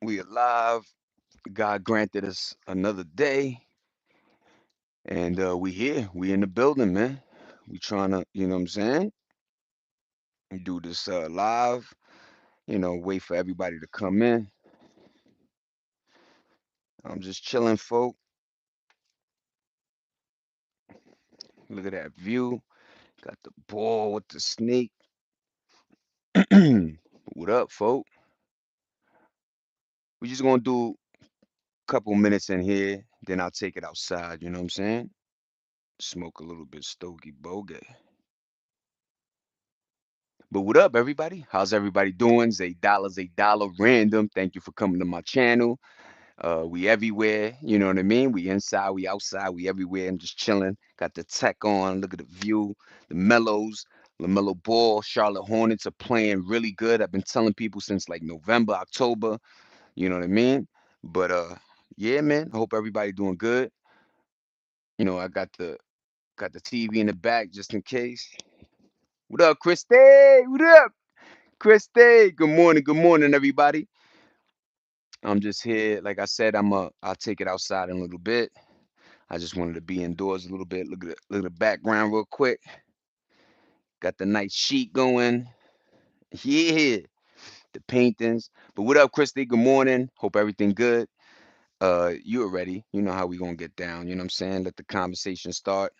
We alive. God granted us another day, and we here. We in the building, man. We trying to, you know what I'm saying? Do this live. Wait for everybody to come in. I'm just chilling, folk. Look at that view. Got the ball with the snake. What up, folk? We just gonna do a couple minutes in here, then I'll take it outside. You know what I'm saying? Smoke a little bit stogie bogey. But what up, everybody? How's everybody doing? Zay Dollar Random. Thank you for coming to my channel. We everywhere. You know what I mean? We inside, we outside, we everywhere. I'm just chilling. Got the tech on. Look at the view. The Mellows, LaMelo Ball, Charlotte Hornets are playing really good. I've been telling people since like November, October. You know what I mean? But yeah, man. I hope everybody doing good. I got the TV in the back just in case. What up, Christy? What up? Christy, good morning, everybody. I'm just here. Like I said, I'll take it outside in a little bit. I just wanted to be indoors a little bit. Look at the background real quick. Got the nice sheet going. Yeah, the paintings. But what up, Christy? Good morning. Hope everything good. You already. You know how we gonna get down. You know what I'm saying? Let the conversation start.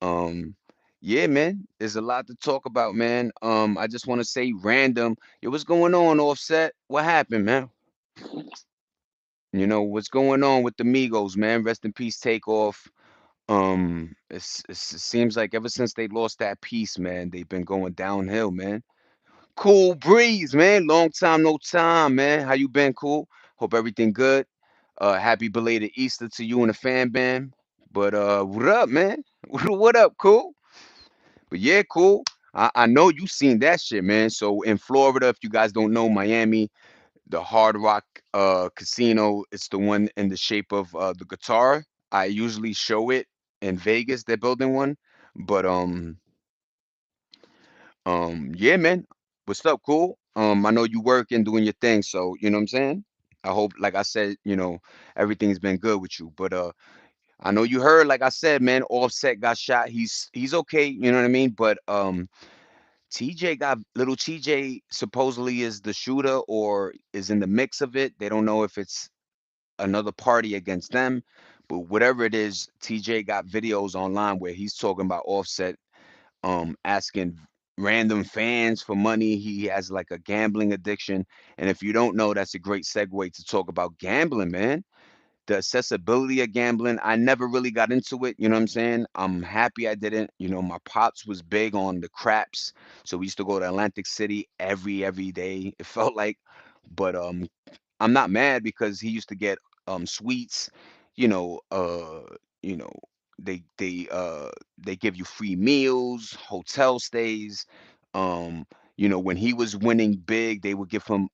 Um, yeah, man. There's a lot to talk about, man. I just want to say random. Yo, what's going on, Offset? What happened, man? What's going on with the Migos, man? Rest in peace, Takeoff. It seems like ever since they lost that piece, man, they've been going downhill, man. Cool breeze, man. Long time, no time, man. How you been, cool? Hope everything good. Happy belated Easter to you and the fan band. But what up, man? What up, cool? But yeah, cool. I know you seen that shit, man. So in Florida, if you guys don't know, Miami, the Hard Rock Casino. It's the one in the shape of the guitar. I usually show it in Vegas. They're building one, but yeah, man. What's up, cool? I know you working, doing your thing, so you know what I'm saying. I hope, like I said, everything's been good with you. But I know you heard, like I said, man, Offset got shot. He's okay, you know what I mean. But TJ got little TJ supposedly is the shooter or is in the mix of it. They don't know if it's another party against them. But whatever it is, TJ got videos online where he's talking about Offset asking random fans for money. He has like a gambling addiction. And if you don't know, that's a great segue to talk about gambling, man. The accessibility of gambling. I never really got into it, you know what I'm saying? I'm happy I didn't. My pops was big on the craps. So we used to go to Atlantic City every day. It felt like. But I'm not mad because he used to get sweets, you know, uh, you know, they give you free meals, hotel stays. Um, when he was winning big, they would give him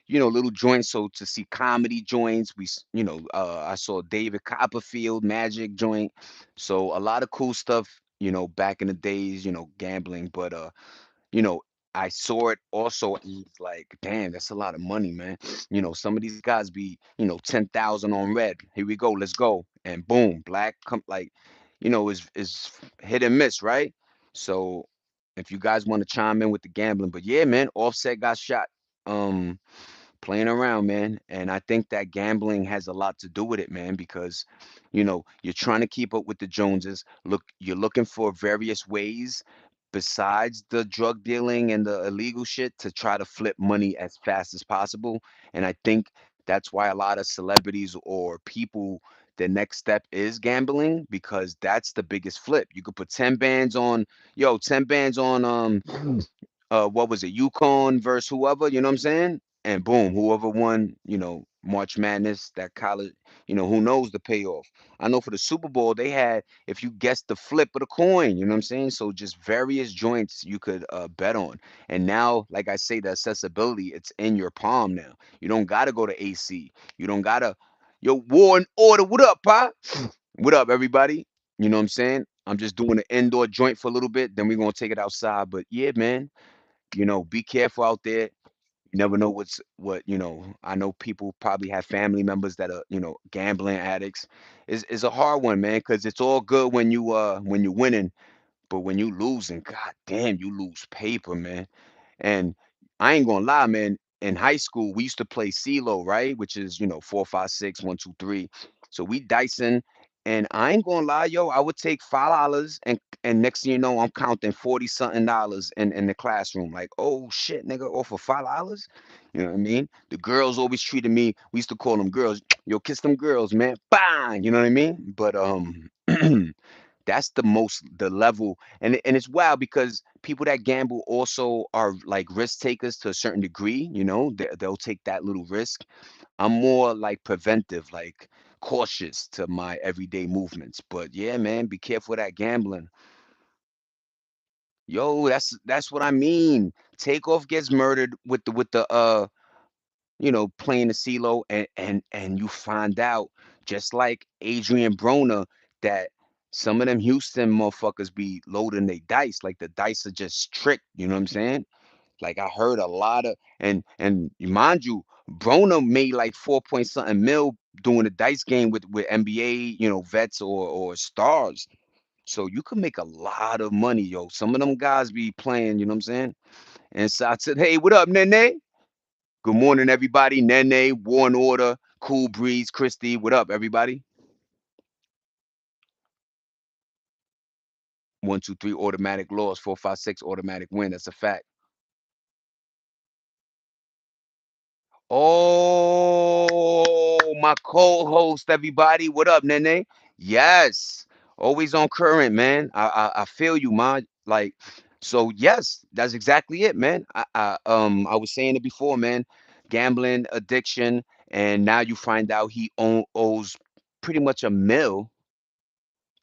little joints. So to see comedy joints, I saw David Copperfield Magic joint. So a lot of cool stuff, back in the days, gambling. But you know, I saw it also as like, damn, that's a lot of money, man. Some of these guys be, 10,000 on red. Here we go, let's go. And boom, black come like, is hit and miss, right? So if you guys want to chime in with the gambling, but yeah, man, Offset got shot. Um, Playing around, man. And I think that gambling has a lot to do with it, man, because you're trying to keep up with the Joneses. You're looking for various ways besides the drug dealing and the illegal shit to try to flip money as fast as possible. And I think that's why a lot of celebrities or people, the next step is gambling because that's the biggest flip. You could put 10 bands on, 10 bands on what was it, Yukon versus whoever, you know what I'm saying? And boom, whoever won, March Madness, that college, who knows the payoff. I know for the Super Bowl, they had, if you guessed the flip of the coin, you know what I'm saying? So just various joints you could bet on. And now, like I say, the accessibility, it's in your palm now. You don't got to go to AC. You don't got to, yo, War and Order, what up, Pa? What up, everybody? You know what I'm saying? I'm just doing an indoor joint for a little bit, then we're going to take it outside. But yeah, man, be careful out there. You never know what, I know people probably have family members that are, gambling addicts. Is a hard one, man, because it's all good when you're winning, but when you losing, god damn, you lose paper, man. And I ain't gonna lie, man. In high school, we used to play CeeLo, right? Which is, 4, 5, 6, 1, 2, 3. So we dicing, and I ain't gonna lie, yo. I would take $5, and next thing you know, I'm counting 40 something dollars in the classroom. Like, oh shit, nigga, off of $5. You know what I mean? The girls always treated me. We used to call them girls. Yo, kiss them girls, man. Bang. You know what I mean? But that's the level, and it's wild because people that gamble also are like risk takers to a certain degree. They'll take that little risk. I'm more like preventive, like cautious to my everyday movements. But yeah, man, be careful of that gambling. Yo, that's what I mean. Takeoff gets murdered with the playing the CeeLo, and you find out, just like Adrian Broner, that some of them Houston motherfuckers be loading they dice. Like the dice are just tricked, you know what I'm saying? Like I heard a lot of, and mind you, Broner made like 4 point something mil doing a dice game with NBA, vets or stars. So you could make a lot of money, yo. Some of them guys be playing, you know what I'm saying? And so I said, hey, what up, Nene? Good morning, everybody. Nene, War and Order, Cool Breeze, Christy. What up, everybody? 1, 2, 3, automatic loss. 4, 5, 6, automatic win. That's a fact. Oh, my co-host, everybody. What up, Nene? Yes, always on current, man. I feel you, man. Like, so yes, that's exactly it, man. I was saying it before, man. Gambling addiction, and now you find out he owes pretty much a mill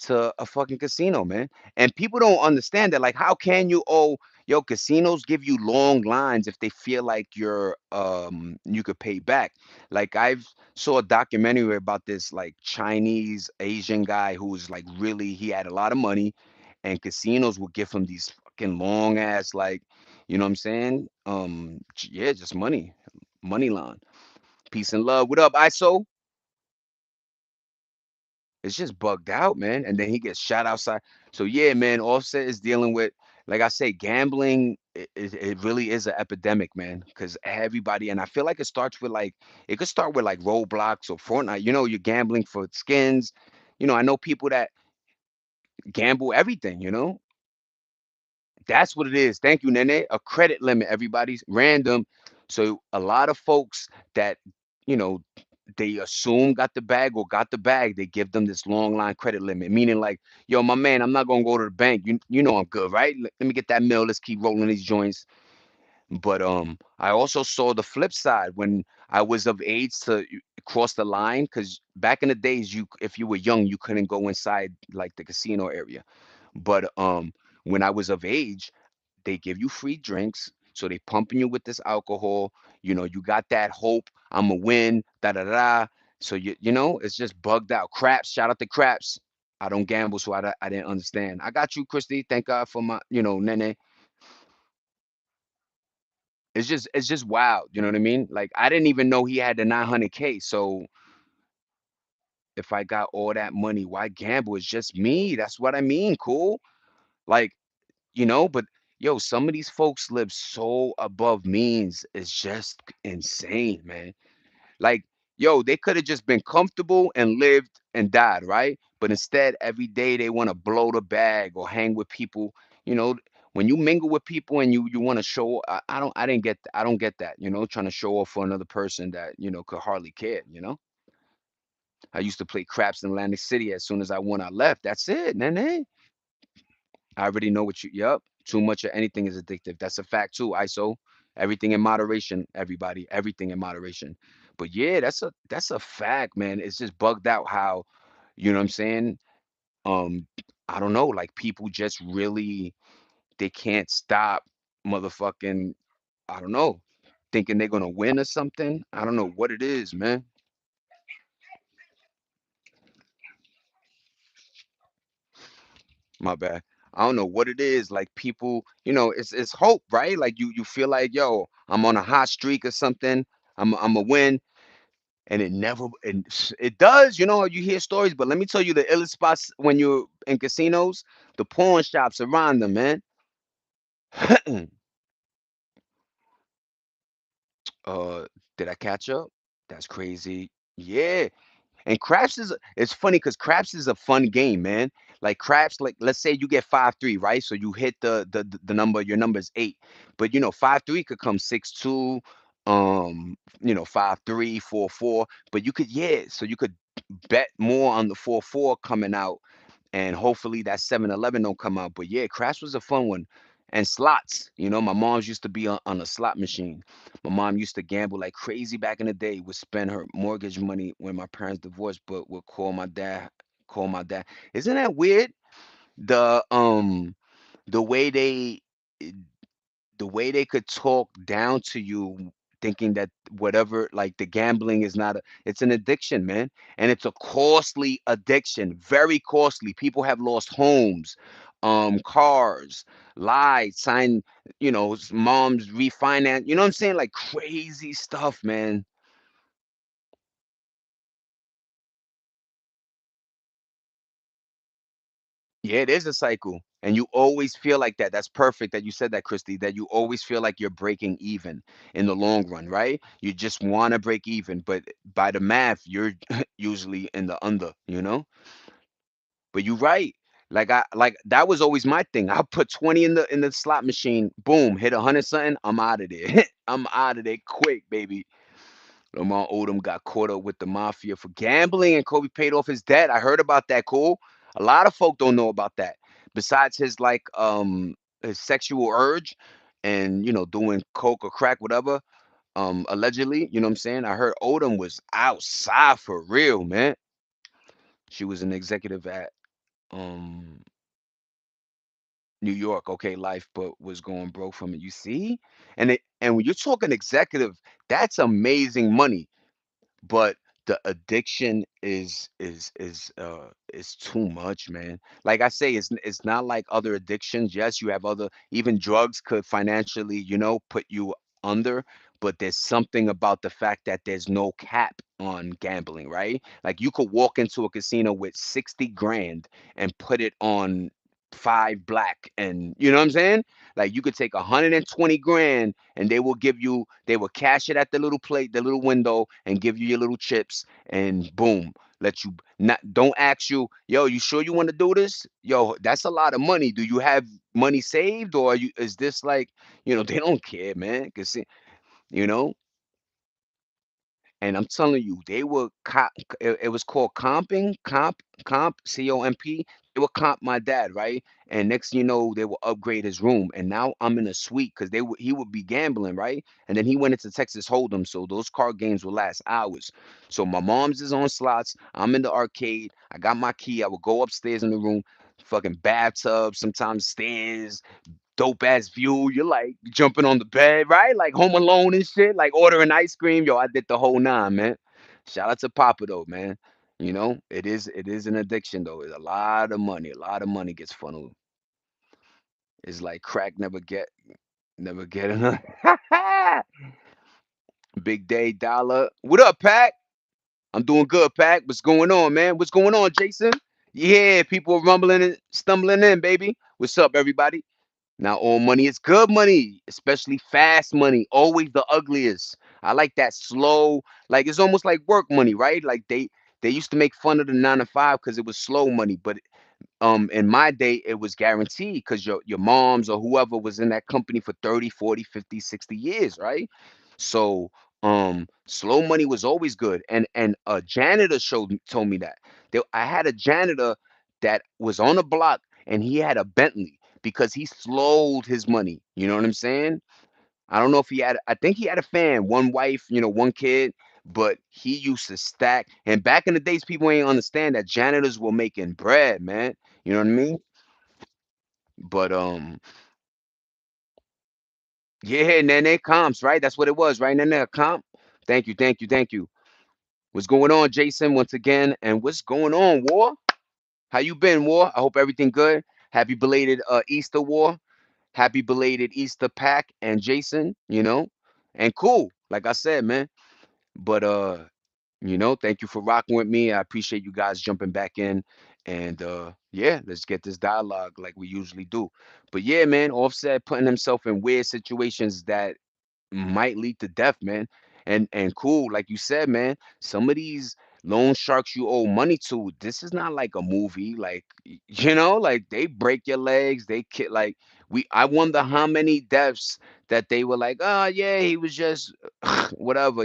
to a fucking casino, man. And people don't understand that. Like, how can you casinos give you long lines if they feel like you could pay back. Like I've saw a documentary about this like Chinese Asian guy who was like really he had a lot of money and casinos would give him these fucking long ass like, you know what I'm saying? Yeah, just money. Money line. Peace and love. What up, ISO? It's just bugged out, man. And then he gets shot outside. So yeah, man, Offset is dealing with, like I say, gambling. It really is an epidemic, man. Because everybody, and I feel like it starts with like, it could start with like Roblox or Fortnite. You're gambling for skins. I know people that gamble everything. That's what it is. Thank you, Nene. A credit limit. Everybody's random. So a lot of folks that, you know, they assume got the bag or got the bag, they give them this long line credit limit, meaning like, yo, my man, I'm not gonna go to the bank. You know I'm good, right? Let me get that mill. Let's keep rolling these joints. But I also saw the flip side when I was of age to cross the line, because back in the days, if you were young, you couldn't go inside like the casino area. But when I was of age, they give you free drinks. So they pumping you with this alcohol. You got that hope. I'm a win. Da da da. So it's just bugged out. Craps. Shout out to Craps. I don't gamble, so I didn't understand. I got you, Christy. Thank God for my, Nene. It's just wild. You know what I mean? Like I didn't even know he had the 900K. So if I got all that money, why gamble? It's just me. That's what I mean. Cool. Like, but yo, some of these folks live so above means. It's just insane, man. Like, yo, they could have just been comfortable and lived and died, right? But instead, every day they want to blow the bag or hang with people. You know, when you mingle with people and you want to show, I don't get that. Trying to show off for another person that could hardly care. I used to play craps in Atlantic City. As soon as I won, I left. That's it, man. I already know what you. Yep. Too much of anything is addictive. That's a fact too. ISO. Everything in moderation, everybody. Everything in moderation. But yeah, that's a fact, man. It's just bugged out how, you know what I'm saying? Um, I don't know, like people just really they can't stop motherfucking, I don't know, thinking they're gonna win or something. I don't know what it is, man. My bad. I don't know what it is. Like people, it's hope, right? Like you feel like, yo, I'm on a hot streak or something. I'm a win, and it never, and it does. You hear stories, but let me tell you the illest spots when you're in casinos, the pawn shops around them, man. uh, did I catch up? That's crazy. Yeah. And craps it's funny because craps is a fun game, man. Like craps, like let's say you get 5-3, right? So you hit the number, your number is 8. But 5-3 could come 6-2, 5-3, 4-4. But you could, yeah, so you could bet more on the 4-4 coming out, and hopefully that 7-11 don't come out. But yeah, craps was a fun one. And slots, my mom's used to be on a slot machine. My mom used to gamble like crazy back in the day, would spend her mortgage money when my parents divorced, but would call my dad. Isn't that weird? The way they could talk down to you, thinking that whatever, like the gambling is not it's an addiction, man. And it's a costly addiction, very costly. People have lost homes, cars, lied, signed, moms refinance, you know what I'm saying? Like crazy stuff, man. Yeah, it is a cycle. And you always feel like that. That's perfect that you said that, Christy, that you always feel like you're breaking even in the long run, right? You just want to break even, but by the math, you're usually in the under. But you're right. Like that was always my thing. I put 20 in the slot machine, boom, hit 100 something, I'm out of there. I'm out of there quick, baby. Lamar Odom got caught up with the mafia for gambling, and Kobe paid off his debt. I heard about that. Cool. A lot of folk don't know about that. Besides his sexual urge, and doing coke or crack, whatever. Allegedly, you know what I'm saying. I heard Odom was outside for real, man. She was an executive at um New York, okay, life, but was going broke from it. You see, and when you're talking executive, that's amazing money. But the addiction is too much, man. Like I say, it's not like other addictions. Yes, you have other, even drugs could financially, put you under, but there's something about the fact that there's no cap on gambling, right? Like you could walk into a casino with 60 grand and put it on five black, and you know what I'm saying? Like you could take 120 grand, and they will cash it at the little plate, the little window, and give you your little chips, and boom, let you not, don't ask you, yo, you sure you want to do this? Yo, that's a lot of money. Do you have money saved, or is this like, they don't care, man. Cause you know, and I'm telling you, they were it was called comp. They would comp my dad, right? And next thing you know, they will upgrade his room. And now I'm in a suite because he would be gambling, right? And then he went into Texas Hold'em, so those card games will last hours. So my mom's is on slots. I'm in the arcade. I got my key. I would go upstairs in the room, fucking bathtub, sometimes stairs, dope ass view. You're like jumping on the bed, right? Like Home Alone and shit, like ordering ice cream. Yo, I did the whole nine, man. Shout out to Papa though, man. It is an addiction though. It's a lot of money. A lot of money gets funneled. It's like crack never get enough. Big Day Dollar. What up, Pac? I'm doing good, Pac. What's going on, man? What's going on, Jason? Yeah, people rumbling and stumbling in, baby. What's up, everybody? Now, all money is good money, especially fast money, always the ugliest. I like that slow, like it's almost like work money, right? Like they used to make fun of the 9 to 5 because it was slow money, but in my day it was guaranteed because your moms or whoever was in that company for 30, 40, 50, 60 years, right? So slow money was always good. And a janitor told me that. I had a janitor that was on a block, and he had a Bentley because he slowed his money. You know what I'm saying? I don't know if I think he had a fan, one wife, one kid, but he used to stack. And back in the days, people ain't understand that janitors were making bread, man. You know what I mean? But yeah, Nene comps, right? That's what it was, right? Nene comp. Thank you, thank you, thank you. What's going on, Jason? Once again, and what's going on, War? How you been, War? I hope everything good. Happy belated Easter War. Happy belated Easter pack and Jason, and cool. Like I said, man. But thank you for rocking with me. I appreciate you guys jumping back in. And yeah, let's get this dialogue like we usually do. But yeah, man, Offset putting himself in weird situations that might lead to death, man. And cool, like you said, man, some of these loan sharks you owe money to, this is not like a movie. Like, like they break your legs, they kill like I wonder how many deaths that they were like, oh yeah, he was just whatever,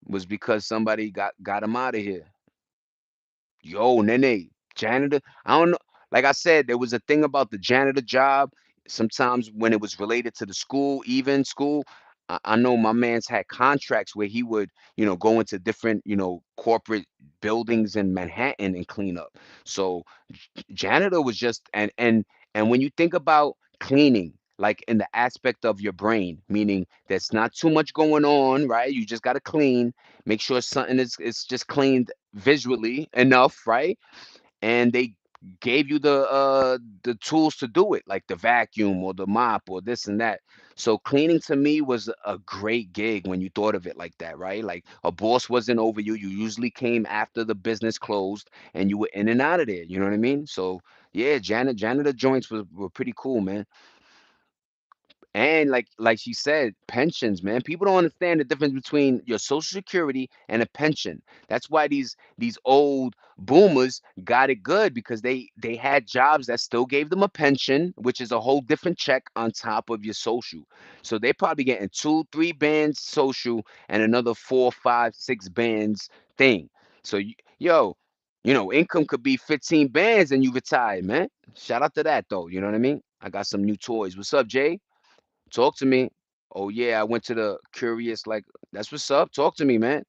was because somebody got him out of here. Yo, Nene, janitor. I don't know. Like I said, there was a thing about the janitor job. Sometimes when it was related to the school, even school, I know my man's had contracts where he would, go into different, corporate buildings in Manhattan and clean up. So janitor was just and when you think about cleaning, like in the aspect of your brain, meaning there's not too much going on, right? You just got to clean, make sure something is just cleaned visually enough, right? And they gave you the tools to do it, like the vacuum or the mop or this and that. So cleaning to me was a great gig when you thought of it like that, right? Like a boss wasn't over you. You usually came after the business closed and you were in and out of there. You know what I mean? So yeah, janitor joints were pretty cool, man. And like she said, pensions, man. People don't understand the difference between your social security and a pension. That's why these old boomers got it good because they had jobs that still gave them a pension, which is a whole different check on top of your social. So they probably getting 2, 3 bands social and another 4, 5, 6 bands thing. So yo, income could be 15 bands and you retired, man. Shout out to that though. You know what I mean? I got some new toys. What's up, Jay? Talk to me. Oh yeah, I went to the Curious. Like that's what's up. Talk to me, man.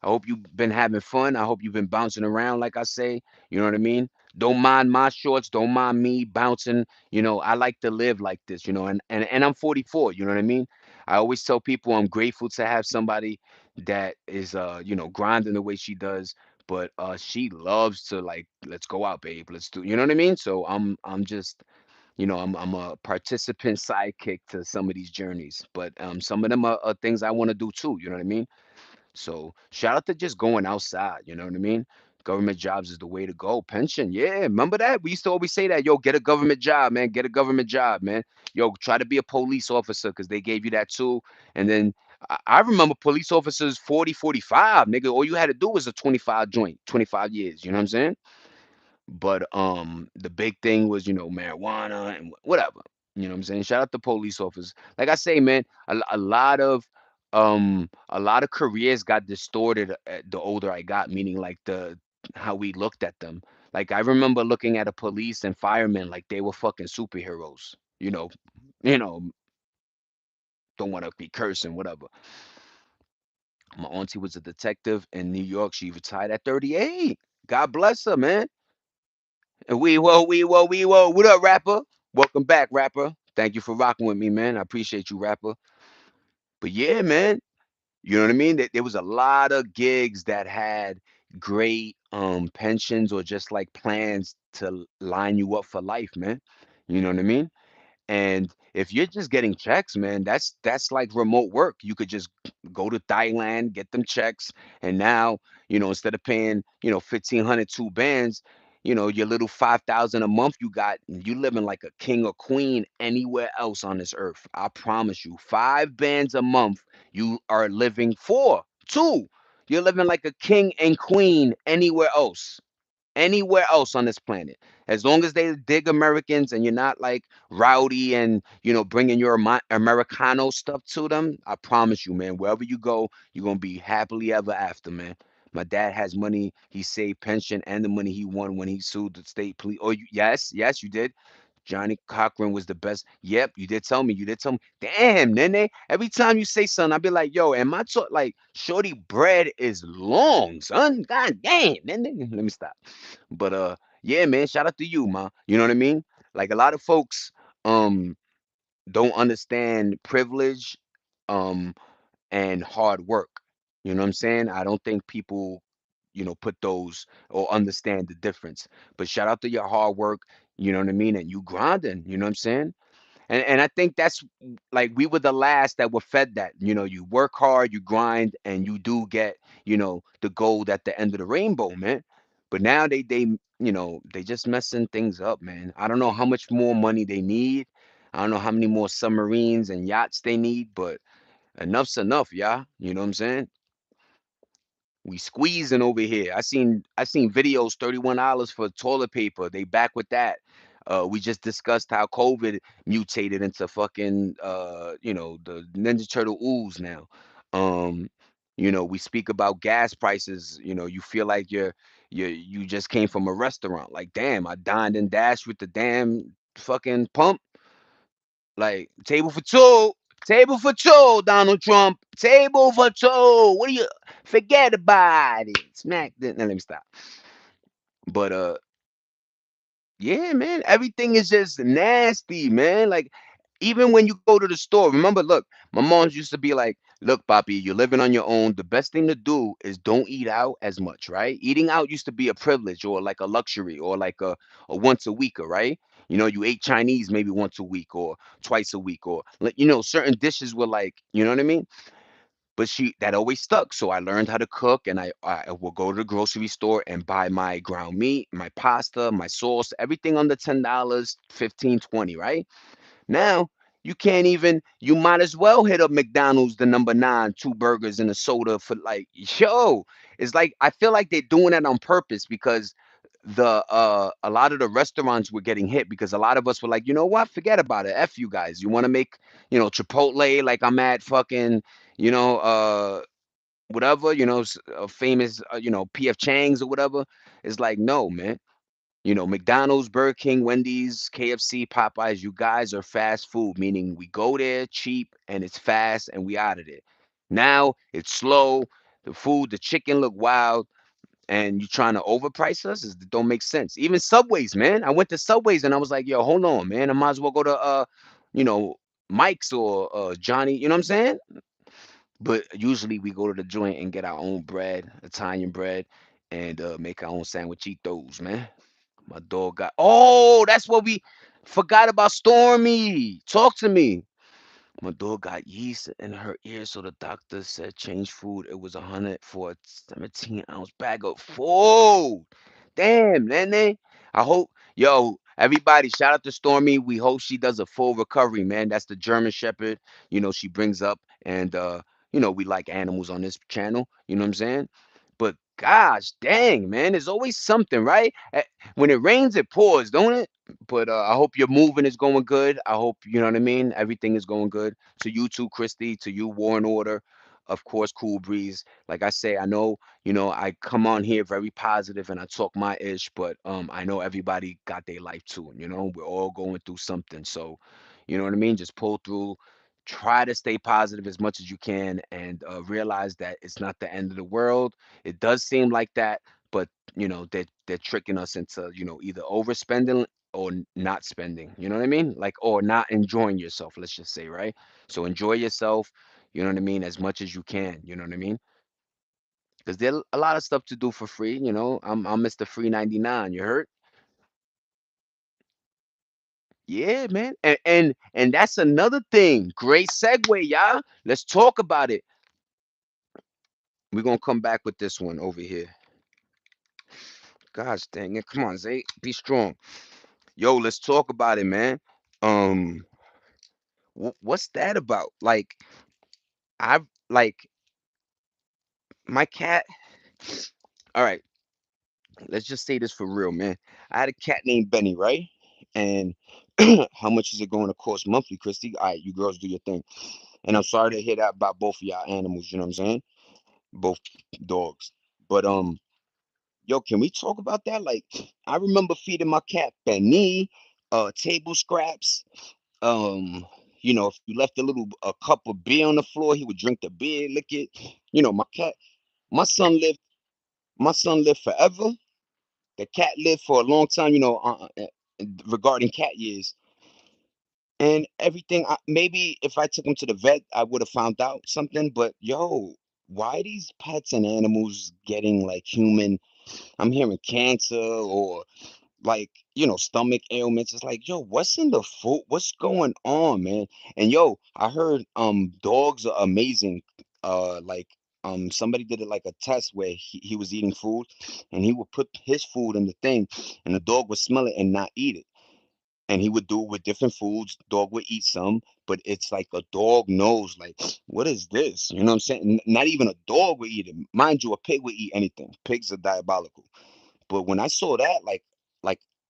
I hope you've been having fun. I hope you've been bouncing around, like I say. You know what I mean? Don't mind my shorts. Don't mind me bouncing. I like to live like this. And I'm 44. You know what I mean? I always tell people I'm grateful to have somebody that is grinding the way she does. But she loves to like, let's go out, babe. Let's do. You know what I mean? So I'm just I'm a participant sidekick to some of these journeys, but some of them are things I want to do too. You know what I mean? So shout out to just going outside. You know what I mean? Government jobs is the way to go. Pension, yeah. Remember that? We used to always say that. Yo, get a government job, man. Get a government job, man. Yo, try to be a police officer because they gave you that too. And then I remember police officers 40, 45, nigga. All you had to do was a 25 joint, 25 years. You know what I'm saying? But the big thing was, marijuana and whatever. You know what I'm saying? Shout out to police officers. Like I say, man, a lot of careers got distorted the older I got, meaning like the how we looked at them. Like I remember looking at a police and firemen like they were fucking superheroes. You know, don't want to be cursing, whatever. My auntie was a detective in New York. She retired at 38. God bless her, man. And we whoa. What up, rapper? Welcome back, rapper. Thank you for rocking with me, man. I appreciate you, rapper. But yeah, man, you know what I mean? There was a lot of gigs that had great pensions or just like plans to line you up for life, man. You know what I mean? And if you're just getting checks, man, that's like remote work. You could just go to Thailand, get them checks, and now, instead of paying, 1,500 2 bands, your little 5,000 a month you got, you living like a king or queen anywhere else on this earth. I promise you, 5 bands a month, you are living for two. You're living like a king and queen anywhere else on this planet. As long as they dig Americans and you're not like rowdy and bringing your Americano stuff to them, I promise you, man. Wherever you go, you're gonna be happily ever after, man. My dad has money he saved pension and the money he won when he sued the state police. Oh, yes, you did. Johnny Cochran was the best. Yep, you did tell me. You did tell me. Damn, Nene. Every time you say something, I be like, yo, am I talk like shorty bread is long, son? God damn, Nene. Let me stop. But yeah, man, shout out to you, ma. You know what I mean? Like a lot of folks um don't understand privilege um and hard work. You know what I'm saying? I don't think people, put those or understand the difference. But shout out to your hard work, you know what I mean, and you grinding, you know what I'm saying? And I think that's like we were the last that were fed that. You work hard, you grind, and you do get, the gold at the end of the rainbow, man. But now they just messing things up, man. I don't know how much more money they need. I don't know how many more submarines and yachts they need, but enough's enough, yeah. You know what I'm saying? We squeezing over here. I seen videos, $31 for toilet paper. They back with that. We just discussed how COVID mutated into fucking the Ninja Turtle ooze now. Um, we speak about gas prices. You feel like you just came from a restaurant. Like, damn, I dined and dashed with the damn fucking pump. Like, table for two, Donald Trump, table for two. What do you forget about it? Smack. Now let me stop. But yeah, man, everything is just nasty, man. Like, even when you go to the store, remember, look, my mom used to be like, look, Papi, you're living on your own. The best thing to do is don't eat out as much, right? Eating out used to be a privilege or like a luxury or like a once a week, right? You ate Chinese maybe once a week or twice a week, or like, certain dishes were like, you know what I mean? But that always stuck. So I learned how to cook, and I will go to the grocery store and buy my ground meat, my pasta, my sauce, everything under $10, 15, 20, right? Now you can't even, you might as well hit up McDonald's, the number nine, two burgers and a soda for like, yo, it's like I feel like they're doing that on purpose because a lot of the restaurants were getting hit because a lot of us were like, you know what, forget about it. F you guys. You want to make, Chipotle like I'm at fucking, you know, whatever, famous, PF Chang's or whatever. It's like, no, man. McDonald's, Burger King, Wendy's, KFC, Popeyes, you guys are fast food, meaning we go there cheap and it's fast and we out of there. Now it's slow. The food, the chicken look wild, and you trying to overprice us? It don't make sense. Even Subways, man. I went to Subways and I was like, yo, hold on, man. I might as well go to you know, Mike's or Johnny, you know what I'm saying? But usually we go to the joint and get our own bread, Italian bread, and make our own sandwichitos, man. My dog got. Oh, that's what we forgot about. Stormy, talk to me. My dog got yeast in her ear, so the doctor said change food. It was 100 for a 17-ounce bag of food. Damn, Nene. I hope, yo, everybody, shout out to Stormy. We hope she does a full recovery, man. That's the German Shepherd, she brings up. And, we like animals on this channel. You know what I'm saying? But gosh, dang, man, there's always something, right? When it rains, it pours, don't it? But I hope your moving is going good. I hope, you know what I mean? Everything is going good. To you too, Christy, to you, War and Order, of course, Cool Breeze. Like I say, I know, I come on here very positive and I talk my ish, but I know everybody got their life too. We're all going through something. So, you know what I mean? Just pull through. Try to stay positive as much as you can and realize that it's not the end of the world. It does seem like that, but they're tricking us into either overspending or not spending. You know what I mean? Like, or not enjoying yourself. Let's just say, right? So enjoy yourself. You know what I mean? As much as you can. You know what I mean? Because there's a lot of stuff to do for free. I'm Mr. Free 99. You heard? Yeah, man. And that's another thing. Great segue, y'all. Let's talk about it. We're gonna come back with this one over here. Gosh dang it. Come on, Zay. Be strong. Yo, let's talk about it, man. Um, what's that about? Like, I like my cat. All right, let's just say this for real, man. I had a cat named Benny, right? And how much is it going to cost monthly, Christy? All right, you girls do your thing. And I'm sorry to hear that about both of y'all animals, you know what I'm saying? Both dogs. But yo, can we talk about that? Like, I remember feeding my cat Benny, table scraps. Um, if you left a cup of beer on the floor, he would drink the beer, lick it. My cat, my son lived, my son lived forever. The cat lived for a long time, regarding cat years and everything. Maybe if I took him to the vet, I would have found out something. But yo, why these pets and animals getting like human? I'm hearing cancer or like stomach ailments. It's like, yo, what's in the food? What's going on, man? And yo, I heard dogs are amazing. Like somebody did it like a test where he was eating food and he would put his food in the thing and the dog would smell it and not eat it. And he would do it with different foods. Dog would eat some, but it's like a dog knows, like, what is this? You know what I'm saying? Not even a dog would eat it. Mind you, a pig would eat anything. Pigs are diabolical. But when I saw that, like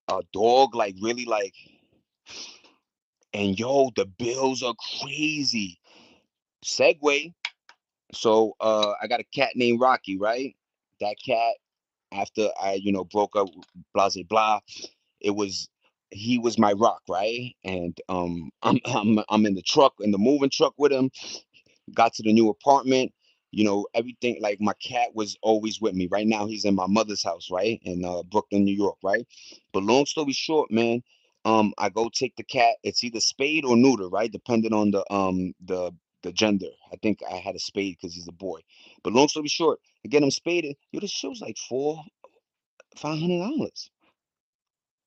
a dog, like really like, and yo, the bills are crazy. Segway. So I got a cat named Rocky, right? That cat, after I, broke up, blah blah blah, it was he was my rock, right? And I'm in the truck, in the moving truck with him. Got to the new apartment, everything, like my cat was always with me. Right now he's in my mother's house, right? In Brooklyn, New York, right? But long story short, man, I go take the cat. It's either spayed or neuter, right? Depending on the gender. I think I had a spade because he's a boy. But long story short, I get him spaded. Yo, this show's like $500.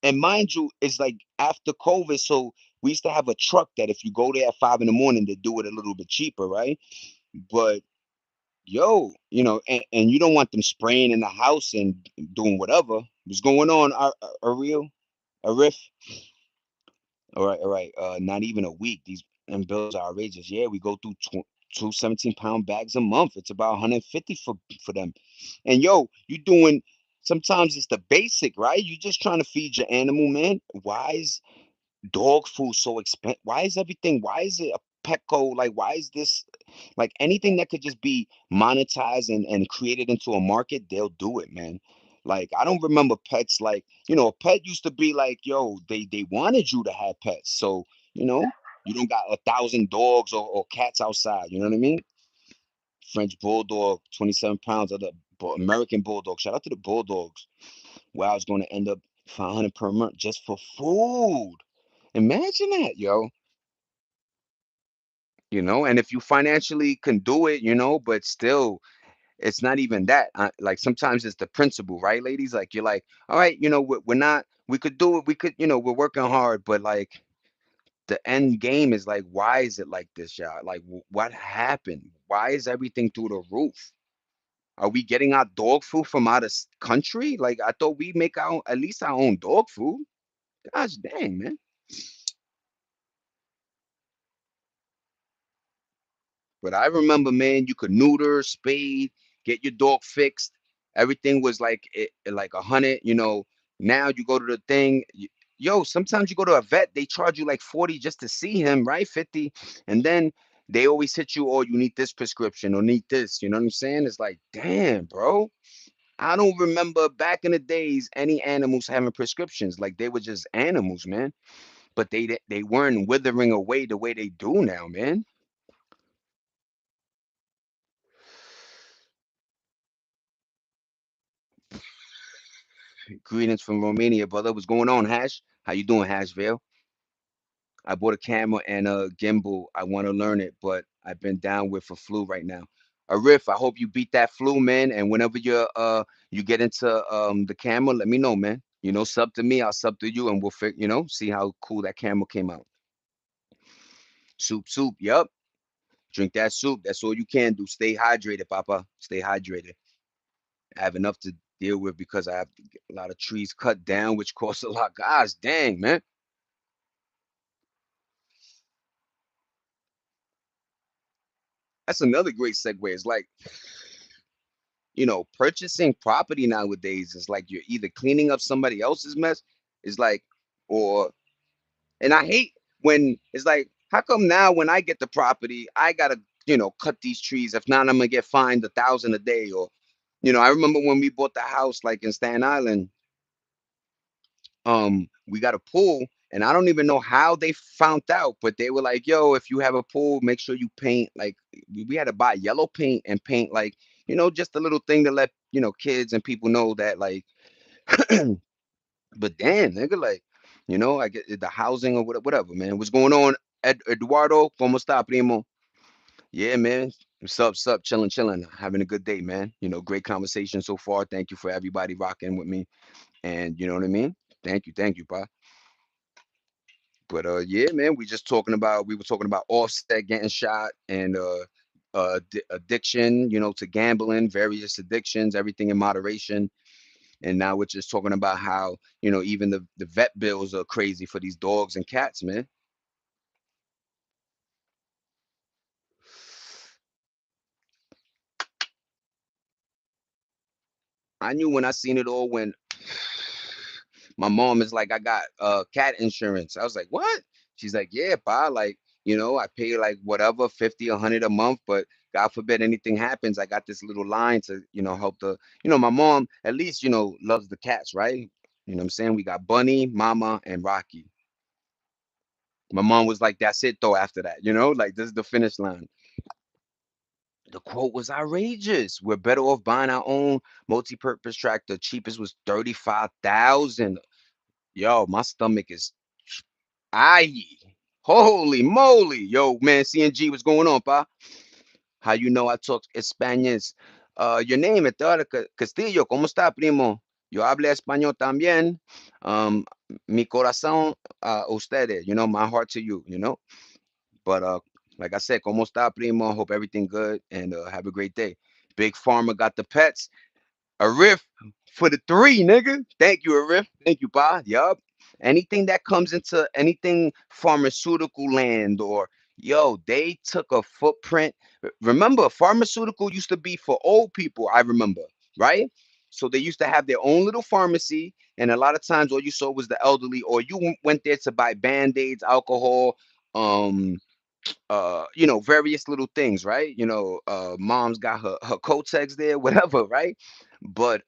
And mind you, it's like after COVID, so we used to have a truck that if you go there at 5 in the morning, they do it a little bit cheaper, right? But yo, and you don't want them spraying in the house and doing whatever. What's going on, Ariel? Arif? All right. Not even a week. These and bills are outrageous. Yeah, we go through two 17-pound bags a month. It's about 150 for them. And yo, you doing sometimes it's the basic, right? You just trying to feed your animal, man. Why is dog food so expensive? Why is everything? Why is it a Petco? Like, why is this like anything that could just be monetized and created into a market? They'll do it, man. Like, I don't remember pets like, a pet used to be like, yo, they wanted you to have pets. So, you know, you don't got 1,000 dogs or cats outside. You know what I mean? French bulldog, 27 pounds of the American bulldog. Shout out to the bulldogs. Where I was going to end up 500 per month just for food. Imagine that, yo. And if you financially can do it, but still, it's not even that. Like sometimes it's the principle, right, ladies? Like you're like, all right, we're not, we could do it. We could, we're working hard, but like the end game is like, why is it like this, y'all? Like, what happened? Why is everything through the roof? Are we getting our dog food from out of country? Like I thought we make at least our own dog food. Gosh dang, man. But I remember, man, you could neuter, spade, get your dog fixed. Everything was like like 100. Now you go to the thing. Yo, sometimes you go to a vet, they charge you like 40 just to see him, right? 50, and then they always hit you. Oh, you need this prescription or need this. You know what I'm saying? It's like, damn, bro. I don't remember back in the days any animals having prescriptions. Like they were just animals, man. But they weren't withering away the way they do now, man. Greetings from Romania, brother. What's going on, Hash? How you doing, Hashville? I bought a camera and a gimbal. I want to learn it, but I've been down with a flu right now. Riff, I hope you beat that flu, man. And whenever you get into the camera, let me know, man. Sub to me, I'll sub to you, and we'll see how cool that camera came out. Soup. Yup. Drink that soup. That's all you can do. Stay hydrated, Papa. Stay hydrated. I have enough to deal with because I have to get a lot of trees cut down, which costs a lot. Gosh, dang, man. That's another great segue. It's like, purchasing property nowadays is like you're either cleaning up somebody else's mess, is like, or, and I hate when it's like, how come now when I get the property, I gotta, cut these trees? If not, I'm gonna get fined 1,000 a day. Or, I remember when we bought the house like in Staten Island, we got a pool. And I don't even know how they found out, but they were like, yo, if you have a pool, make sure you paint like we had to buy yellow paint and paint like, just a little thing to let, kids and people know that like, but damn, nigga, like, I get the housing or whatever, man. What's going on? Eduardo, como está, primo? Yeah, man. Sup, chilling, chilling, having a good day, man. Great conversation so far. Thank you for everybody rocking with me, and you know what I mean. Thank you, pa. But yeah, man, we were talking about Offset getting shot and addiction, to gambling, various addictions, everything in moderation. And now we're just talking about how even the vet bills are crazy for these dogs and cats, man. I knew when I seen it all when my mom is like, I got cat insurance. I was like, what? She's like, yeah, pa, like, I pay like whatever, 50, 100 a month, but God forbid anything happens, I got this little line to, help my mom at least, loves the cats, right? You know what I'm saying? We got Bunny, Mama, and Rocky. My mom was like, that's it though after that, like this is the finish line. The quote was outrageous. We're better off buying our own multi-purpose tractor. Cheapest was 35,000. Yo, my stomach is aye. Holy moly. Yo, man, CNG, what's going on, pa? How you know I talk Spanish? Your name es Teodoro Castillo. ¿Cómo está, primo? Yo hablo español también. Um, Mi corazón a ustedes. My heart to you, But like I said, ¿cómo está, primo? Hope everything good and have a great day. Big Pharma got the pets. A riff for the three, nigga. Thank you, a riff. Thank you, Pa. Yup. Anything that comes into anything pharmaceutical land or yo, they took a footprint. Remember, pharmaceutical used to be for old people, I remember, right? So they used to have their own little pharmacy, and a lot of times all you saw was the elderly, or you went there to buy band-aids, alcohol, um, various little things, right? Mom's got her Kotex there, whatever, right? But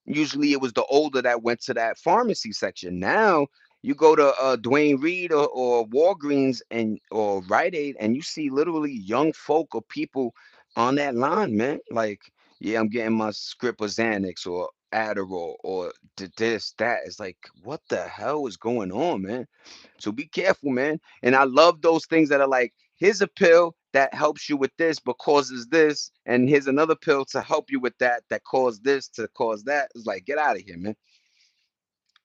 usually it was the older that went to that pharmacy section. Now you go to Dwayne Reed or Walgreens and or Rite Aid, and you see literally young folk or people on that line, man. Like, yeah, I'm getting my script of Xanax or Adderall or this, that. It's like, what the hell is going on, man? So be careful, man. And I love those things that are like, here's a pill that helps you with this but causes this, and here's another pill to help you with that that cause this to cause that. It's like, get out of here, man.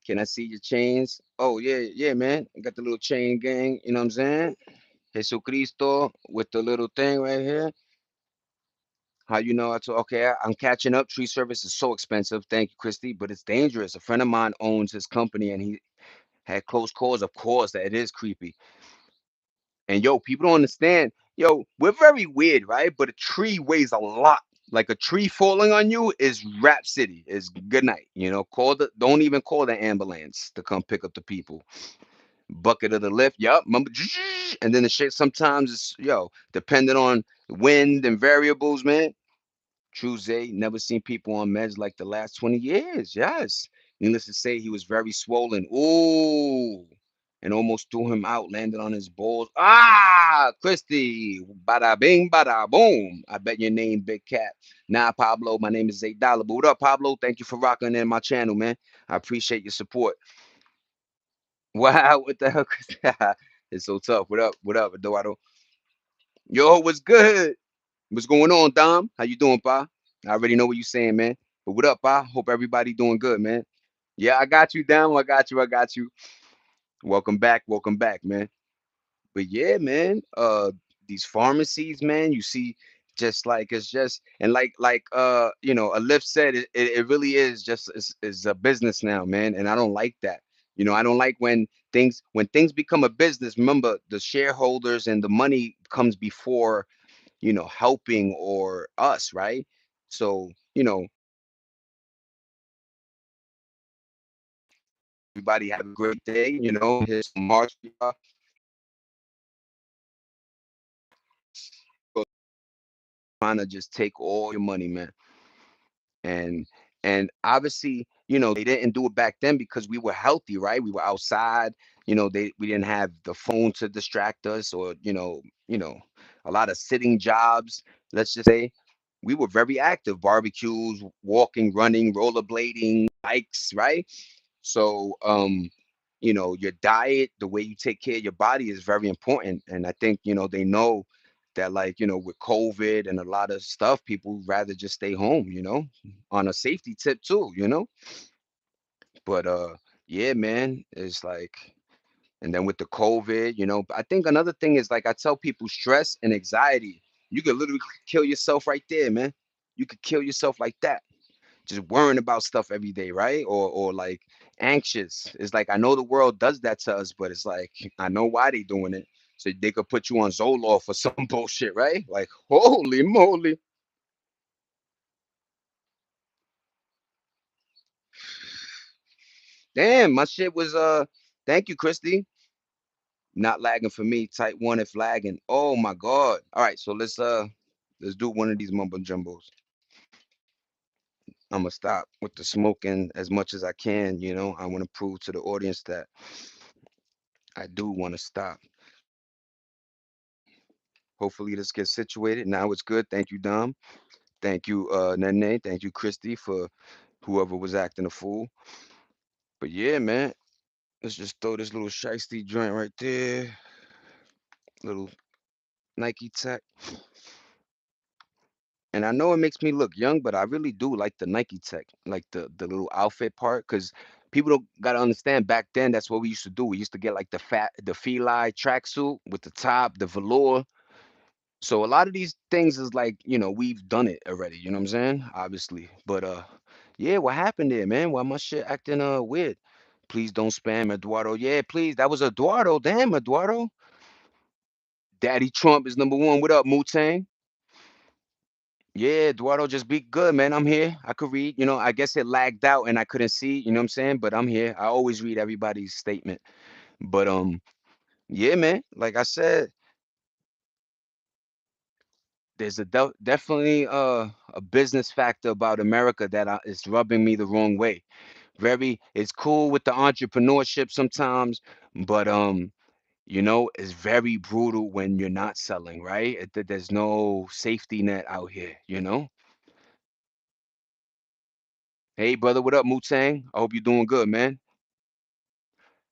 Can I see your chains? Oh yeah, yeah, man. I got the little chain gang. You know what I'm saying? Jesucristo with the little thing right here. How you know? Okay, I'm catching up. Tree service is so expensive. Thank you, Christy, but it's dangerous. A friend of mine owns his company, and he had close calls. Of course, that it is creepy. And yo, people don't understand. Yo, we're very weird, right? But a tree weighs a lot. Like a tree falling on you is rap city. Is good night. Call the don't even call the ambulance to come pick up the people. Bucket of the lift. Yup. Remember, and then the shit sometimes is depending on wind and variables, man. Truze never seen people on meds like the last 20 years. Yes. Needless to say, he was very swollen. Ooh. And almost threw him out, landed on his balls. Ah, Christy. Bada bing, bada boom. I bet your name, Big Cat. Nah, Pablo. My name is $8. But what up, Pablo? Thank you for rocking in my channel, man. I appreciate your support. Wow, what the hell, Christy? It's so tough. What up? What up? Though I don't. Yo, what's good? What's going on, Dom? How you doing, pa? I already know what you're saying, man. But what up, pa? Hope everybody doing good, man. Yeah, I got you, Dom. I got you. I got you. Welcome back, man. But yeah, man. These pharmacies, man. You see, just like it's just and a lift said it really is just is a business now, man. And I don't like that. I don't like when things become a business. Remember, the shareholders and the money comes before helping or us, right? So, everybody have a great day. Here's some hearts for y'all. Trying to just take all your money, man. And obviously, they didn't do it back then because we were healthy, right? We were outside. We didn't have the phone to distract us, or a lot of sitting jobs. Let's just say we were very active, barbecues, walking, running, rollerblading, bikes, right? So, your diet, the way you take care of your body is very important. And I think, they know that, like, with COVID and a lot of stuff, people rather just stay home, on a safety tip too, but yeah, man, it's like, and then with the COVID, I think another thing is, like, I tell people, stress and anxiety, you could literally kill yourself right there, man. You could kill yourself like that, just worrying about stuff every day, right? Or like anxious. It's like, I know the world does that to us, but it's like, I know why they doing it. So they could put you on Zoloft or some bullshit, right? Like, holy moly. Damn, my shit was thank you, Christy. Not lagging for me. Type one if lagging. Oh my god. All right, so let's do one of these mumbo jumbos. I'm gonna stop with the smoking as much as I can, I want to prove to the audience that I do want to stop. Hopefully this gets situated. Now it's good. Thank you, Dom. Thank you, Nene. Thank you, Christy, for whoever was acting a fool. But yeah, man, let's just throw this little shiesty joint right there. Little Nike Tech. And I know it makes me look young, but I really do like the Nike Tech, like the little outfit part, because people don't gotta understand, back then that's what we used to do. We used to get like the Feli tracksuit with the top, the velour. So a lot of these things is like, we've done it already, you know what I'm saying? Obviously. But yeah, what happened there, man? Why my shit acting weird? Please don't spam Eduardo. Yeah, please. That was Eduardo. Damn, Eduardo. Daddy Trump is number one. What up, Wu-Tang? Yeah, Eduardo, just be good, man. I'm here. I could read. I guess it lagged out and I couldn't see, you know what I'm saying? But I'm here. I always read everybody's statement. But yeah, man. Like I said, there's definitely a business factor about America that is rubbing me the wrong way. It's cool with the entrepreneurship sometimes, but it's very brutal when you're not selling, right? There's no safety net out here. Hey, brother, what up, Wu-Tang? I hope you're doing good, man.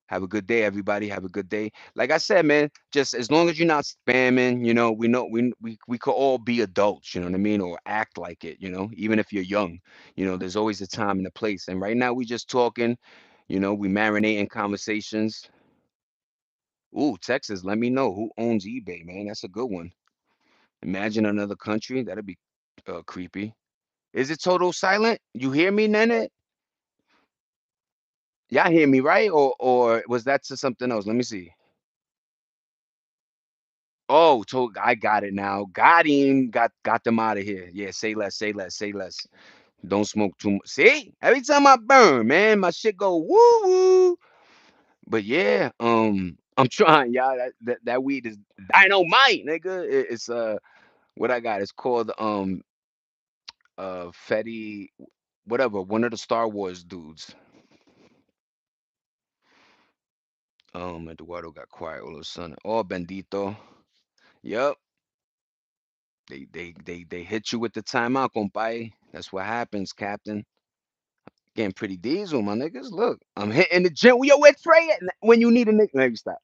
Have a good day, everybody. Have a good day. Like I said, man, just as long as you're not spamming, we know we could all be adults, you know what I mean, or act like it, even if you're young. There's always a time and a place. And right now we just talking, we marinating conversations. Ooh, Texas, let me know who owns eBay, man. That's a good one. Imagine another country. That'd be creepy. Is it total silent? You hear me, Nene? Y'all hear me, right? Or was that to something else? Let me see. Oh, I got it now. Got him. Got them out of here. Yeah, say less, say less, say less. Don't smoke too much. See? Every time I burn, man, my shit go woo woo. But yeah, I'm trying, y'all. That weed is dynamite, nigga. It's what I got. It's called Fetty, whatever, one of the Star Wars dudes. Eduardo got quiet all of a sudden. Oh, Bendito. Yep. They hit you with the timeout, compay. That's what happens, Captain. Getting pretty diesel, my niggas. Look, I'm hitting the gym. Yo, where Trey at? When you need a nigga. Maybe stop.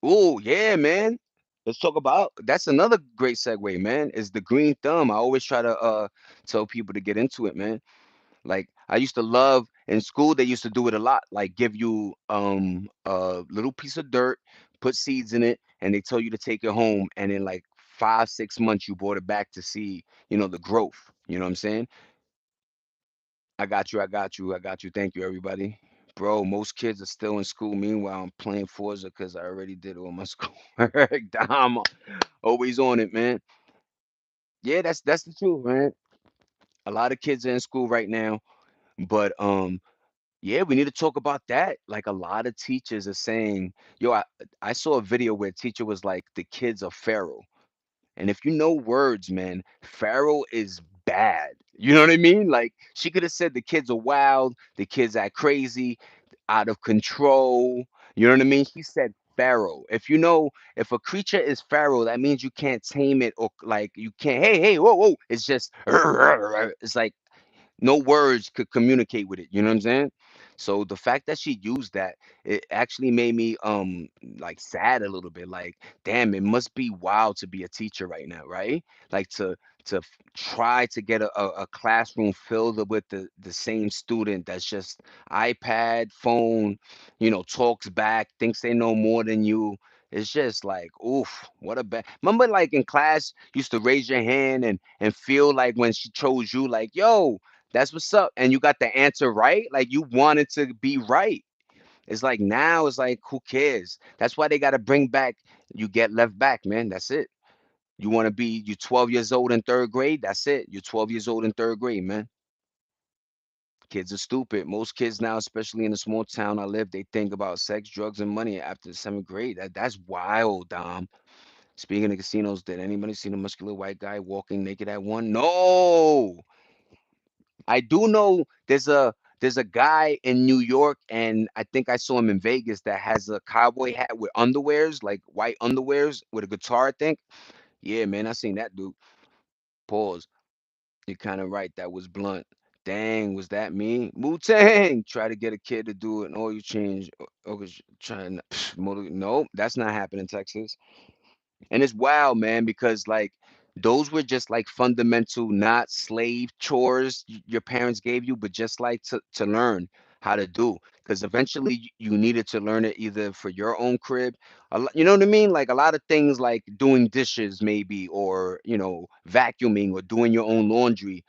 Oh, yeah, man. Let's talk about that's another great segue, man. Is the green thumb. I always try to tell people to get into it, man. Like, I used to love in school, they used to do it a lot. Like, give you a little piece of dirt, put seeds in it, and they tell you to take it home. And in like 5, 6 months, you brought it back to see, the growth. You know what I'm saying? I got you. I got you. I got you. Thank you, everybody. Bro, most kids are still in school. Meanwhile, I'm playing Forza because I already did all my schoolwork. I'm always on it, man. Yeah, that's the truth, man. A lot of kids are in school right now, but yeah, we need to talk about that. Like, a lot of teachers are saying, yo, I saw a video where a teacher was like, the kids are feral. And if you know words, man, feral is bad. You know what I mean? Like, she could have said the kids are wild, the kids act crazy, out of control. You know what I mean? She said feral. If a creature is feral, that means you can't tame it, or like you can't, hey, hey, whoa, whoa. It's just, it's like no words could communicate with it. You know what I'm saying? So the fact that she used that, it actually made me like sad a little bit. Like, damn, it must be wild to be a teacher right now, right? Like try to get a classroom filled with the same student that's just iPad, phone, talks back, thinks they know more than you. It's just like, oof, what a bad. Remember, like in class, you used to raise your hand and feel like when she chose you, like, yo, that's what's up. And you got the answer right. Like you wanted to be right. It's like now it's like, who cares? That's why they gotta bring back you get left back, man. That's it. You 12 years old in third grade, that's it. You're 12 years old in third grade, man. Kids are stupid. Most kids now, especially in the small town I live, they think about sex, drugs, and money after the seventh grade. That's wild, Dom. Speaking of casinos, did anybody see the muscular white guy walking naked at one? No. I do know there's a guy in New York, and I think I saw him in Vegas that has a cowboy hat with underwears, like white underwears with a guitar, I think. Yeah, man, I seen that dude. Pause. You're kind of right. That was blunt. Dang, was that me? Wu Tang. Try to get a kid to do it, and all you change. Okay, trying. No, that's not happening in Texas. And it's wild, man, because like those were just like fundamental, not slave chores your parents gave you, but just like to learn how to do. Because eventually you needed to learn it either for your own crib. You know what I mean? Like a lot of things like doing dishes, maybe, or, vacuuming or doing your own laundry.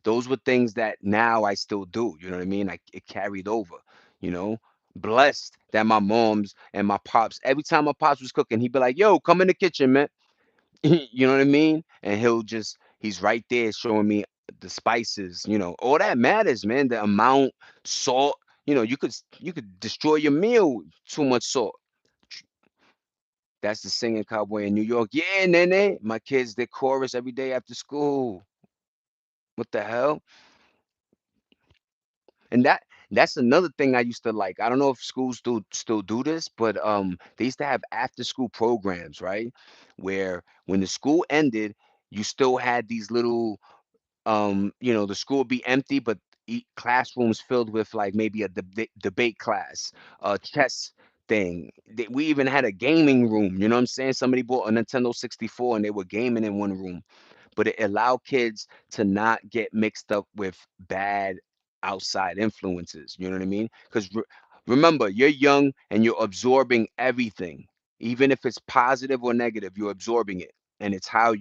Those were things that now I still do. You know what I mean? Like it carried over, you know? Blessed that my moms and my pops, every time my pops was cooking, he'd be like, yo, come in the kitchen, man. You know what I mean? And he's right there showing me the spices, all that matters, man. The amount, salt, you could destroy your meal, too much salt. That's the singing cowboy in New York. Yeah, nene. My kids, they chorus every day after school. What the hell? And that's another thing I used to like. I don't know if schools still do this, but they used to have after school programs, right? Where when the school ended, you still had these little the school would be empty, but classrooms filled with like maybe a debate class, a chess thing. We even had a gaming room. You know what I'm saying? Somebody bought a Nintendo 64 and they were gaming in one room, but it allowed kids to not get mixed up with bad outside influences. You know what I mean? Because remember, you're young and you're absorbing everything, even if it's positive or negative. You're absorbing it, and it's how I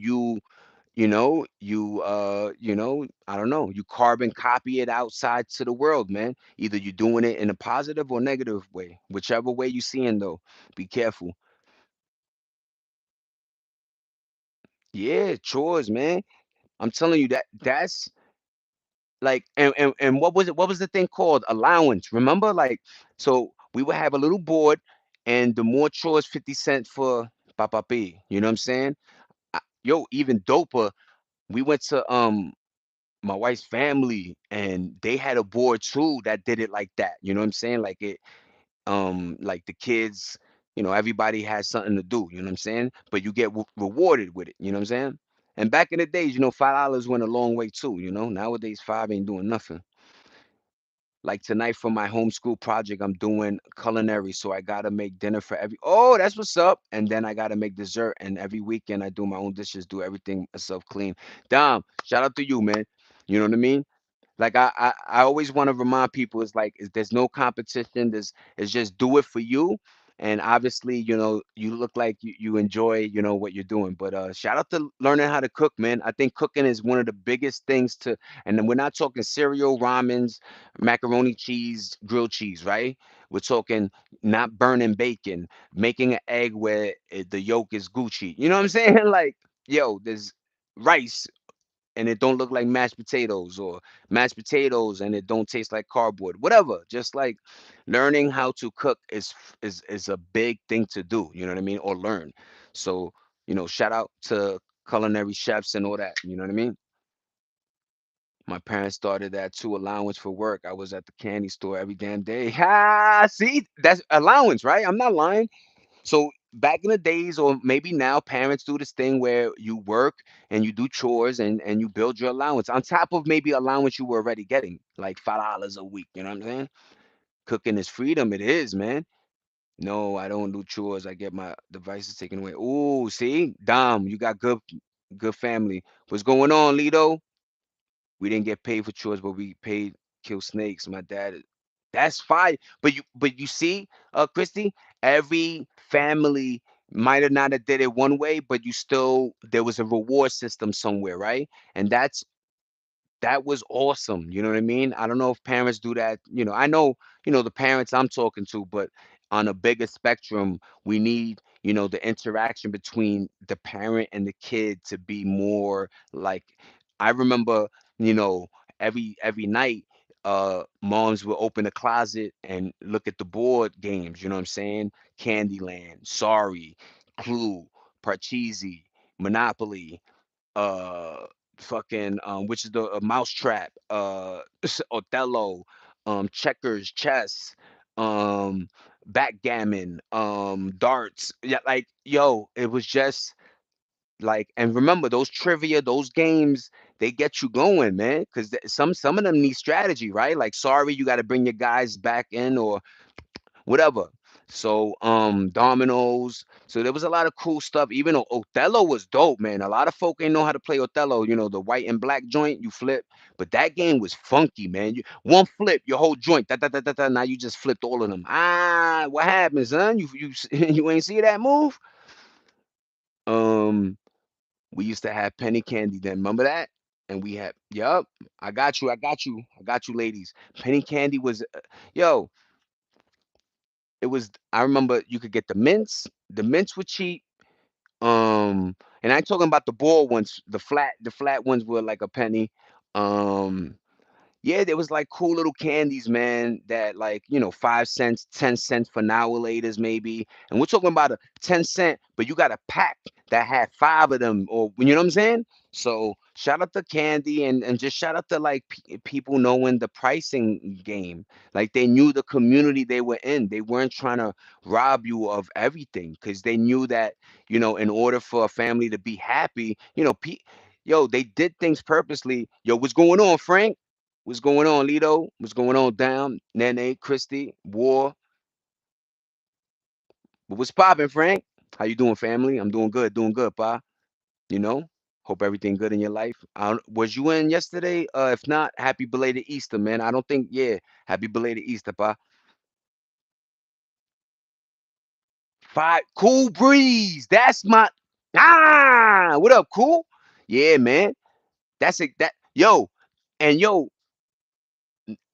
don't know, you carbon copy it outside to the world, man. Either you're doing it in a positive or negative way, whichever way you seeing though. Be careful. Yeah, chores, man. I'm telling you that's like, and what was it? What was the thing called? Allowance. Remember? Like, so we would have a little board, and the more chores, 50 cents for papapi. You know what I'm saying? Yo, even doper. We went to my wife's family, and they had a board too that did it like that. You know what I'm saying? Like it, like the kids, everybody has something to do. You know what I'm saying? But you get rewarded with it. You know what I'm saying? And back in the days, $5 went a long way too. Nowadays 5 ain't doing nothing. Like tonight for my homeschool project, I'm doing culinary, so I gotta make dinner for every. Oh, that's what's up. And then I gotta make dessert, and every weekend I do my own dishes, do everything myself clean. Dom, shout out to you, man. You know what I mean? Like I always want to remind people, it's like there's no competition. It's just do it for you. And obviously, you look like you enjoy, what you're doing. But shout out to learning how to cook, man. I think cooking is one of the biggest things to, and then we're not talking cereal, ramens, macaroni cheese, grilled cheese, right? We're talking not burning bacon, making an egg where the yolk is Gucci. You know what I'm saying? Like, yo, there's rice and it don't look like mashed potatoes, or mashed potatoes and it don't taste like cardboard, whatever. Just like learning how to cook is a big thing to do, you know what I mean, or learn. So, shout out to culinary chefs and all that, you know what I mean. My parents started that too, allowance for work. I was at the candy store every damn day. Ha, see, that's allowance, right? I'm not lying. So back in the days, or maybe now, parents do this thing where you work and you do chores and you build your allowance on top of maybe allowance you were already getting, like $5 a week. You know what I'm saying? Cooking is freedom. It is, man. No, I don't do chores. I get my devices taken away. Ooh, see? Dom, you got good family. What's going on, Lido? We didn't get paid for chores, but we paid kill snakes. My dad that's fine. But you see, Christy, every family might have not have did it one way, but you still there was a reward system somewhere, right? And that was awesome. You know what I mean? I don't know if parents do that. I know, the parents I'm talking to, but on a bigger spectrum, we need, the interaction between the parent and the kid to be more like I remember, you know, every night moms will open the closet and look at the board games, you know what I'm saying? Candyland, Sorry, Clue, Parcheesi, Monopoly, uh fucking which is the mousetrap, Othello, checkers, chess, um backgammon, darts. Yeah, like yo, it was just like, and remember those trivia, those games, they get you going, man, because some of them need strategy, right? Like Sorry, you got to bring your guys back in, or whatever. So dominoes. So there was a lot of cool stuff. Even though Othello was dope, man. A lot of folk ain't know how to play Othello. The white and black joint you flip, but that game was funky, man. One flip, your whole joint. Da, da, da, da, da, now you just flipped all of them. Ah, what happens, son? You you ain't see that move? Um, we used to have penny candy then. Remember that? And we had, yup. I got you. I got you. I got you, ladies. Penny candy was, yo. It was. I remember you could get the mints. The mints were cheap. And I ain't talking about the ball ones. The flat ones were like a penny. Um, yeah, there was like cool little candies, man, that like, 5 cents, 10 cents for now laters maybe. And we're talking about a 10 cent, but you got a pack that had five of them, or you know what I'm saying? So shout out to Candy, and just shout out to like people knowing the pricing game. Like they knew the community they were in. They weren't trying to rob you of everything because they knew that, in order for a family to be happy, yo, they did things purposely. Yo, what's going on, Frank? What's going on, Lido? What's going on, Down? Nene, Christy, War. But what's poppin', Frank? How you doing, family? I'm doing good, pa. You know? Hope everything good in your life. Was you in yesterday? If not, happy belated Easter, man. I don't think, yeah. Happy belated Easter, pa. Cool breeze. That's my what up, cool? Yeah, man. That's it. Yo, and yo,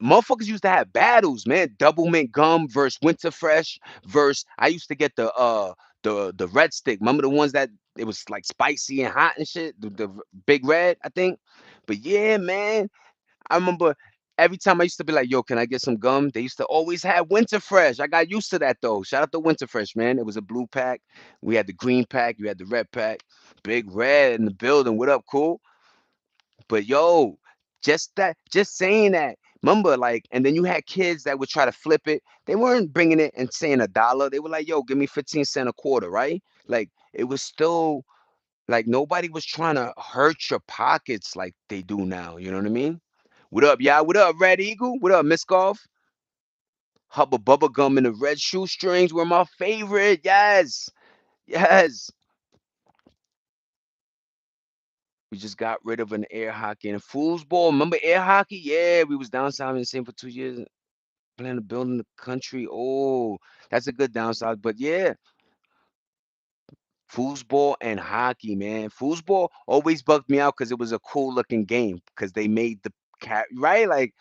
motherfuckers used to have battles, man. Double mint gum versus winter fresh versus I used to get the red stick. Remember the ones that it was like spicy and hot and shit? The big red, I think. But yeah, man. I remember every time I used to be like, yo, can I get some gum? They used to always have winter fresh. I got used to that though. Shout out to winter fresh, man. It was a blue pack. We had the green pack, you had the red pack. Big red in the building. What up, cool? But yo, just saying that. Remember, like, and then you had kids that would try to flip it. They weren't bringing it and saying a dollar. They were like, yo, give me 15 cent a quarter, right? Like, it was still like nobody was trying to hurt your pockets like they do now. You know what I mean? What up, y'all? What up, Red Eagle? What up, Miss Golf? Hubba Bubba Gum and the red shoestrings were my favorite. Yes. Yes. We just got rid of an air hockey and foosball. Remember air hockey? Yeah, we was down south in the same for 2 years. Plan to build in the country. Oh, that's a good downside. But yeah, foosball and hockey, man. Foosball always bugged me out because it was a cool looking game because they made the cat right, like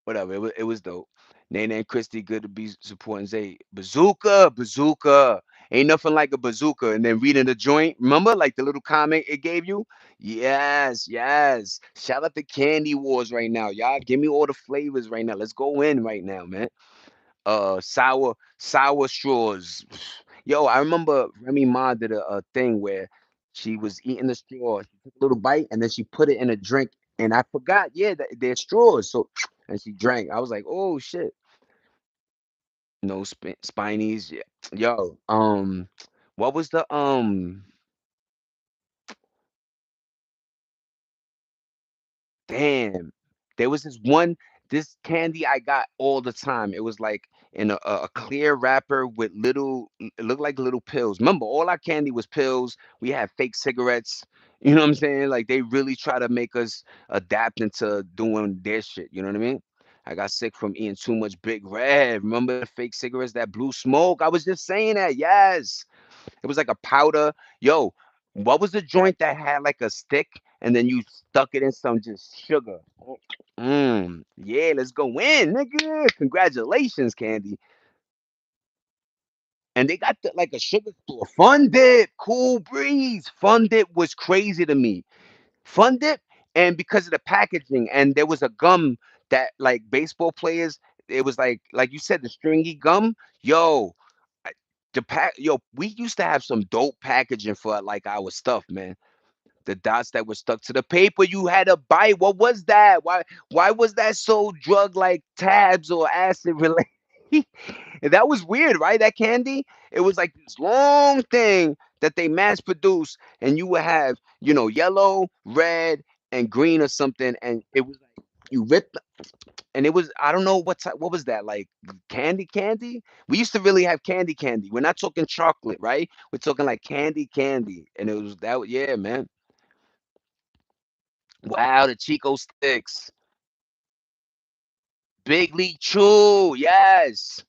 whatever. It was dope. Nana and Christy, good to be supporting Zay. Bazooka. Ain't nothing like a bazooka. And then reading the joint, remember, like the little comment it gave you? Yes, yes. Shout out to Candy Wars right now. Y'all give me all the flavors right now. Let's go in right now, man. Sour straws. Yo, I remember Remy Ma did a thing where she was eating the straw, she took a little bite, and then she put it in a drink, and I forgot, yeah, that they're straws. So, and she drank. I was like, oh shit, no spinies. Yeah. Yo, what was the damn? There was this one. this candy I got all the time. It was like in a clear wrapper with little, it looked like little pills. Remember, all our candy was pills. We had fake cigarettes. You know what I'm saying? Like they really try to make us adapt into doing their shit. You know what I mean? I got sick from eating too much Big Red. Remember the fake cigarettes, that blue smoke? I was just saying that. Yes. It was like a powder. Yo, what was the joint that had like a stick and then you stuck it in some just sugar? Yeah, let's go in, nigga. Congratulations, Candy. And they got like a sugar store. Fun Dip, Cool Breeze. Fun Dip was crazy to me. Fun Dip, and because of the packaging, and there was a gum that like baseball players, it was like you said, the stringy gum. Yo, I- yo, we used to have some dope packaging for like our stuff, man. The dots that were stuck to the paper you had to bite. What was that? Why was that so drug like tabs or acid related? That was weird, right? That candy. It was like this long thing that they mass produced, and you would have, yellow, red, and green or something, and it was like you ripped, and it was, I don't know what was that, like candy. We used to really have candy. We're not talking chocolate, right? We're talking like candy, and it was that. Yeah, man. Wow, the Chico sticks. Big League Chew. Yes.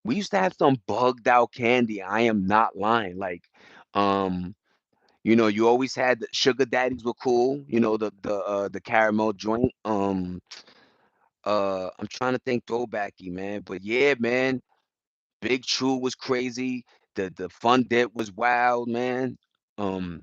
We used to have some bugged out candy. I am not lying. Like, um, you always had the sugar daddies were cool. The caramel joint. I'm trying to think throwbacky, man. But yeah, man, Big Chew was crazy. The Fun Dip was wild, man. Um,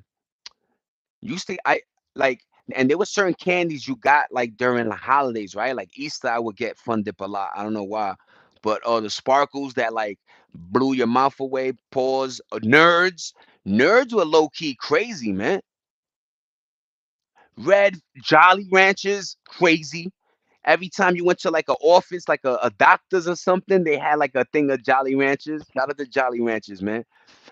Used to I like and there were certain candies you got like during the holidays, right? Like Easter, I would get Fun Dip a lot. I don't know why. But the sparkles that like blew your mouth away, pause, nerds. Nerds were low key crazy, man. Red Jolly Ranchers, crazy. Every time you went to like an office, like a doctor's or something, they had like a thing of Jolly Ranchers. Shout out to Jolly Ranchers, man.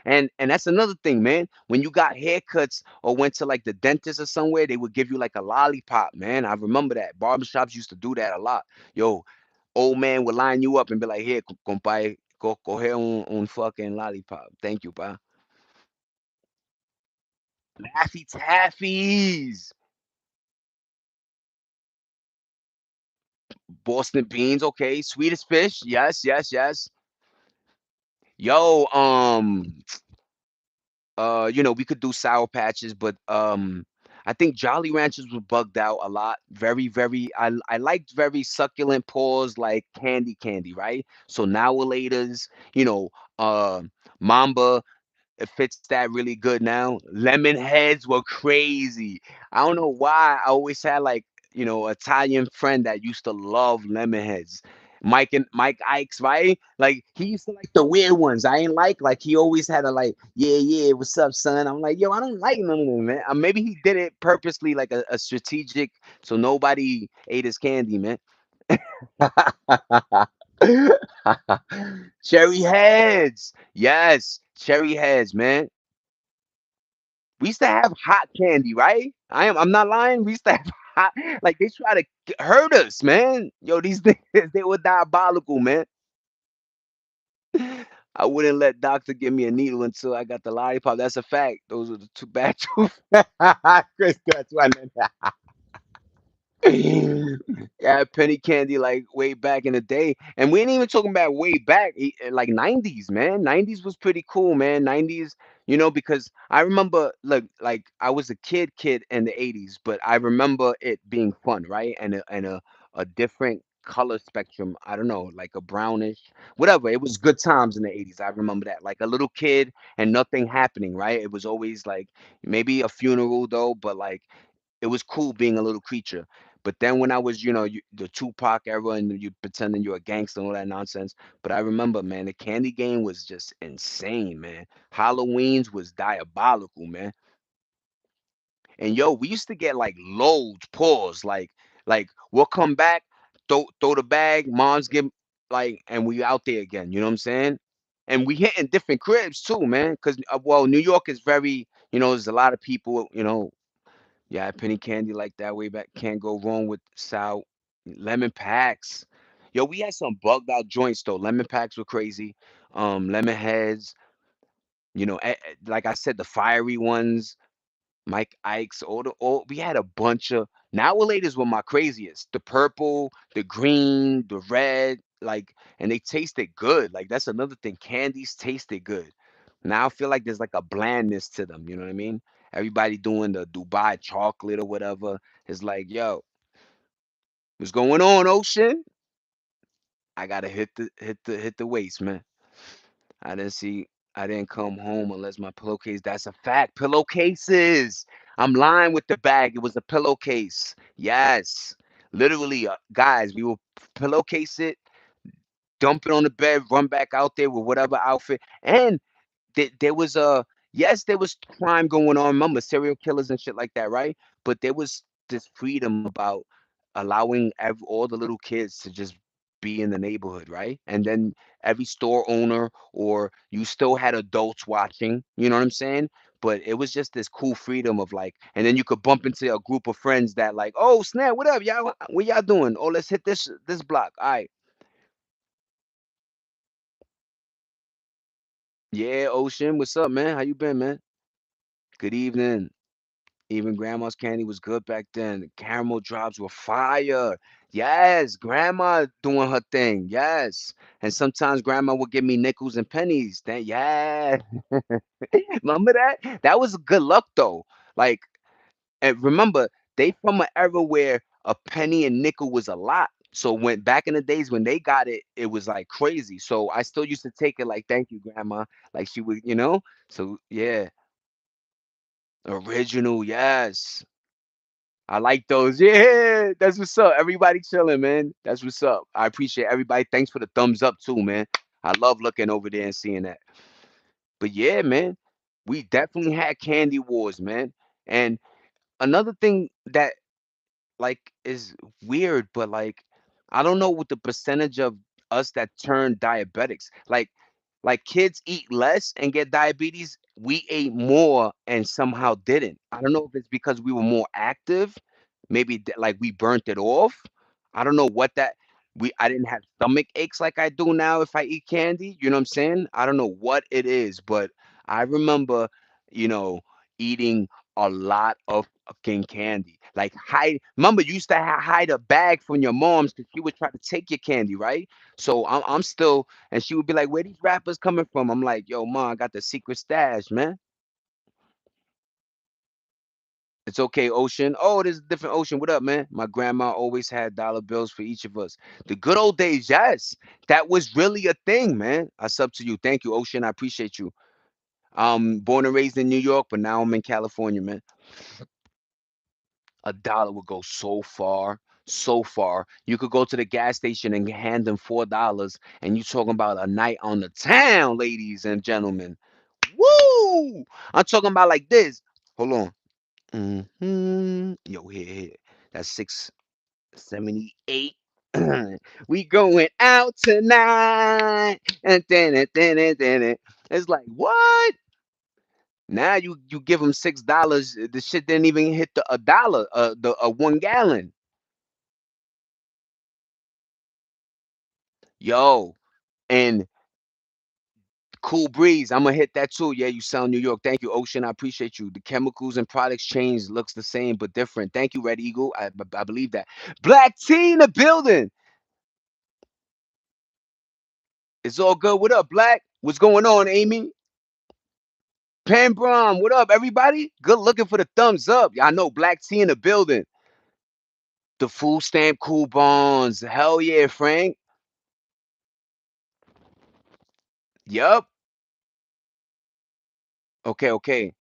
And that's another thing, man. When you got haircuts or went to like the dentist or somewhere, they would give you like a lollipop, man. I remember that. Barbershops used to do that a lot. Yo, old man would line you up and be like, here, compadre, coge un fucking lollipop. Thank you, pa. Laffy Taffies. Boston beans, okay. Sweetest fish. Yes, yes, yes. Yo, we could do sour patches, but I think Jolly Ranchers were bugged out a lot. Very, very. I liked very succulent paws, like candy, right? So now laters, Mamba, it fits that really good now. Lemon heads were crazy. I don't know why. I always had like, Italian friend that used to love lemon heads. Mike Ikes, right? Like he used to like the weird ones. I ain't like he always had a like, yeah, yeah, what's up, son? I'm like, yo, I don't like none of them, man. Maybe he did it purposely, like a strategic, so nobody ate his candy, man. Cherry heads. Yes, cherry heads, man. We used to have hot candy, right? I'm not lying. We used to have hot, like they try to hurt us, man. Yo, these things they were diabolical, man. I wouldn't let doctor give me a needle until I got the lollipop. That's a fact. Those are the two bad truths. Chris, that's why. Yeah, penny candy like way back in the day, and we ain't even talking about way back, like 90s, man. 90s was pretty cool, man. 90s, because I remember, look, like I was a kid in the 80s, but I remember it being fun, right? And a different color spectrum. I don't know, like a brownish, whatever. It was good times in the 80s. I remember that, like a little kid and nothing happening, right? It was always like maybe a funeral though, but like it was cool being a little creature. But then when I was, the Tupac era and you pretending you're a gangster and all that nonsense. But I remember, man, the candy game was just insane, man. Halloween's was diabolical, man. And yo, we used to get like loads, pause, like we'll come back, throw the bag, mom's give and we out there again. You know what I'm saying? And we hitting different cribs too, man. Cause well, New York is very, there's a lot of people, yeah, penny candy like that way back. Can't go wrong with sour. lemon packs. Yo, we had some bugged out joints though. Lemon packs were crazy. Lemon heads. Like I said, the fiery ones. Mike Ike's, all we had a bunch of now laters were my craziest. The purple, the green, the red, like, and they tasted good. Like that's another thing. Candies tasted good. Now I feel like there's like a blandness to them, you know what I mean? Everybody doing the Dubai chocolate or whatever. It's like, yo, what's going on, Ocean? I gotta hit the waist, man. I didn't see I didn't come home unless my pillowcase. That's a fact. Pillowcases. I'm lying with the bag. It was a pillowcase. Yes. Literally, guys, we will pillowcase it, dump it on the bed, run back out there with whatever outfit. And there was a yes, there was crime going on. Remember serial killers and shit like that, right? But there was this freedom about allowing all the little kids to just be in the neighborhood, right? And then every store owner or you still had adults watching, you know what I'm saying? But it was just this cool freedom of like, and then you could bump into a group of friends that like, oh snap, what up, y'all? What y'all doing? Oh, let's hit this block. All right, yeah, Ocean, what's up, man? How you been, man? Good evening. Even grandma's candy was good back then. The caramel drops were fire. Yes, grandma doing her thing. Yes. And sometimes grandma would give me nickels and pennies. Then yeah. Remember that? That was good luck though. Like, and remember, they from an era where a penny and nickel was a lot. So when back in the days when they got it, it was like crazy. So I still used to take it like, thank you, grandma. Like she would, you know? So yeah. Original, yes. I like those. Yeah, that's what's up. Everybody chilling, man. That's what's up. I appreciate everybody. Thanks for the thumbs up too, man. I love looking over there and seeing that. But yeah, man, we definitely had candy wars, man. And another thing that like is weird, but like I don't know what the percentage of us that turn diabetics. Like kids eat less and get diabetes. We ate more and somehow didn't. I don't know if it's because we were more active. Maybe like we burnt it off. I don't know what that I didn't have stomach aches like I do now if I eat candy. You know what I'm saying? I don't know what it is, but I remember, you know, eating a lot of fucking candy. Like hide. Remember, you used to hide a bag from your mom's because she would try to take your candy, right? So I'm still, and she would be like, "Where these rappers coming from?" I'm like, "Yo, mom, I got the secret stash, man." It's okay, Ocean. Oh, there's a different Ocean. What up, man? My grandma always had dollar bills for each of us. The good old days, yes. That was really a thing, man. I sub to you. Thank you, Ocean. I appreciate you. Born and raised in New York, but now I'm in California, man. A dollar would go so far, so far. You could go to the gas station and hand them $4, and you talking about a night on the town, ladies and gentlemen. Woo! I'm talking about like this. Hold on. Yo, here. That's 678. We going out tonight. And then. It's like what? Now you give them $6. The shit didn't even hit a dollar. The 1 gallon. Yo, and Cool Breeze. I'm gonna hit that too. Yeah, you sound New York. Thank you, Ocean. I appreciate you. The chemicals and products change looks the same but different. Thank you, Red Eagle. I believe that. Black Tea in the building. It's all good. What up, Black? What's going on, Amy? Pam Brom. What up, everybody? Good looking for the thumbs up. I know Black Tea in the building. The food stamp coupons. Hell yeah, Frank. Yup. Okay, okay.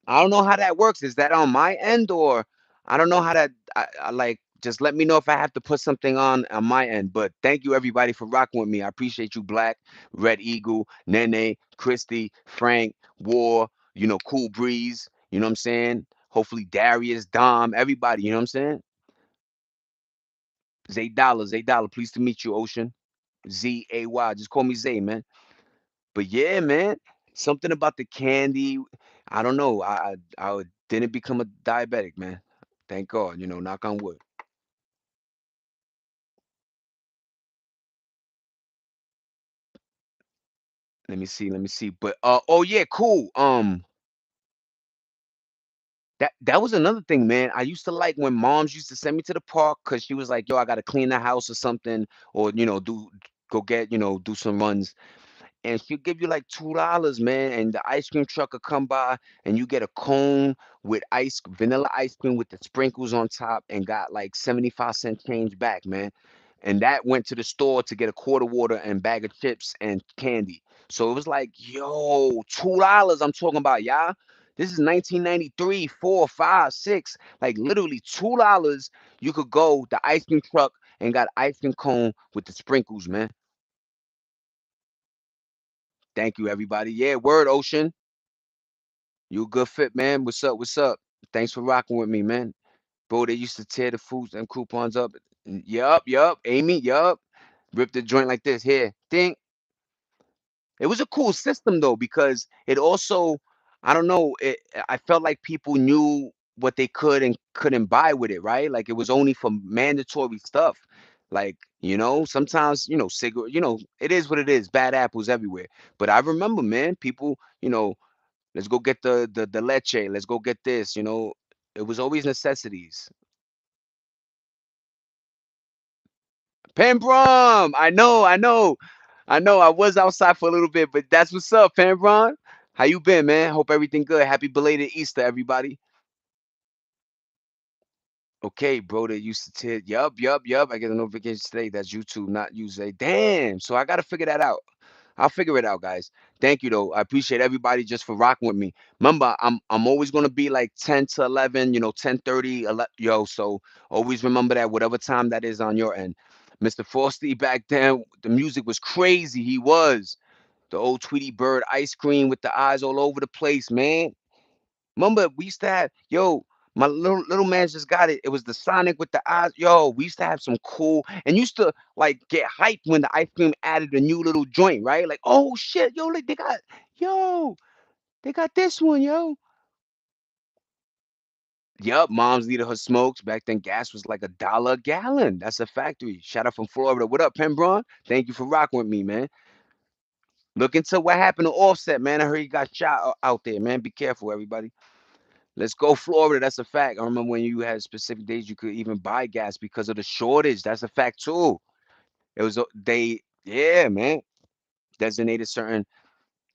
I don't know how that works. Is that on my end or I don't know how that I like just let me know if I have to put something on my end. But thank you everybody for rocking with me. I appreciate you, Black, Red Eagle, Nene, Christy, Frank, War, Cool Breeze, you know what I'm saying? Hopefully Darius, Dom, everybody, you know what I'm saying? Zay Dollar, Zay Dollar, pleased to meet you, Ocean. ZAY. Just call me Zay, man. But yeah, man, something about the candy. I don't know. Didn't become a diabetic, man. Thank God. Knock on wood. Let me see. But oh yeah, cool. That was another thing, man. I used to like when moms used to send me to the park because she was like, "Yo, I gotta clean the house or something, or do go get do some runs." And she'll give you like $2, man, and the ice cream truck will come by, and you get a cone with vanilla ice cream with the sprinkles on top, and got like 75-cent change back, man. And that went to the store to get a quart of water and bag of chips and candy. So it was like, yo, $2. I'm talking about, y'all. This is 1993, 4, 5, 6. Like literally $2. You could go the ice cream truck and got ice cream cone with the sprinkles, man. Thank you, everybody. Yeah, word, Ocean. You a good fit, man. What's up? What's up? Thanks for rocking with me, man. Bro, they used to tear the foods and coupons up. Yup, yup. Amy, yup. Rip the joint like this. Here. Think. It was a cool system though, because it also, I don't know, I felt like people knew what they could and couldn't buy with it, right? Like it was only for mandatory stuff. Like, sometimes, cigarette, it is what it is. Bad apples everywhere. But I remember, man, people, let's go get the leche. Let's go get this. It was always necessities. Pembrom, I know, I know, I know. I was outside for a little bit, but that's what's up, Pembrom. How you been, man? Hope everything good. Happy belated Easter, everybody. Okay, bro. They used to tell. Yup, yup, yup. I get a notification today. That's YouTube, not you. Say, damn. So I gotta figure that out. I'll figure it out, guys. Thank you, though. I appreciate everybody just for rocking with me. Remember, I'm always gonna be like 10 to 11, 10:30, yo. So always remember that, whatever time that is on your end. Mr. Frosty back then, the music was crazy. He was the old Tweety Bird ice cream with the eyes all over the place, man. Remember, we used to have, yo, my little man just got it. It was the Sonic with the eyes. Yo, we used to have some cool, and used to like get hyped when the ice cream added a new little joint, right? Like, oh shit, yo, like yo, they got this one, yo. Yup, mom's needed her smokes. Back then, gas was like $1 a gallon. That's a factory. Shout out from Florida. What up, Pembron? Thank you for rocking with me, man. Look into what happened to Offset, man. I heard he got shot out there, man. Be careful, everybody. Let's go Florida. That's a fact. I remember when you had specific days you could even buy gas because of the shortage. That's a fact too. It was yeah, man. Designated certain.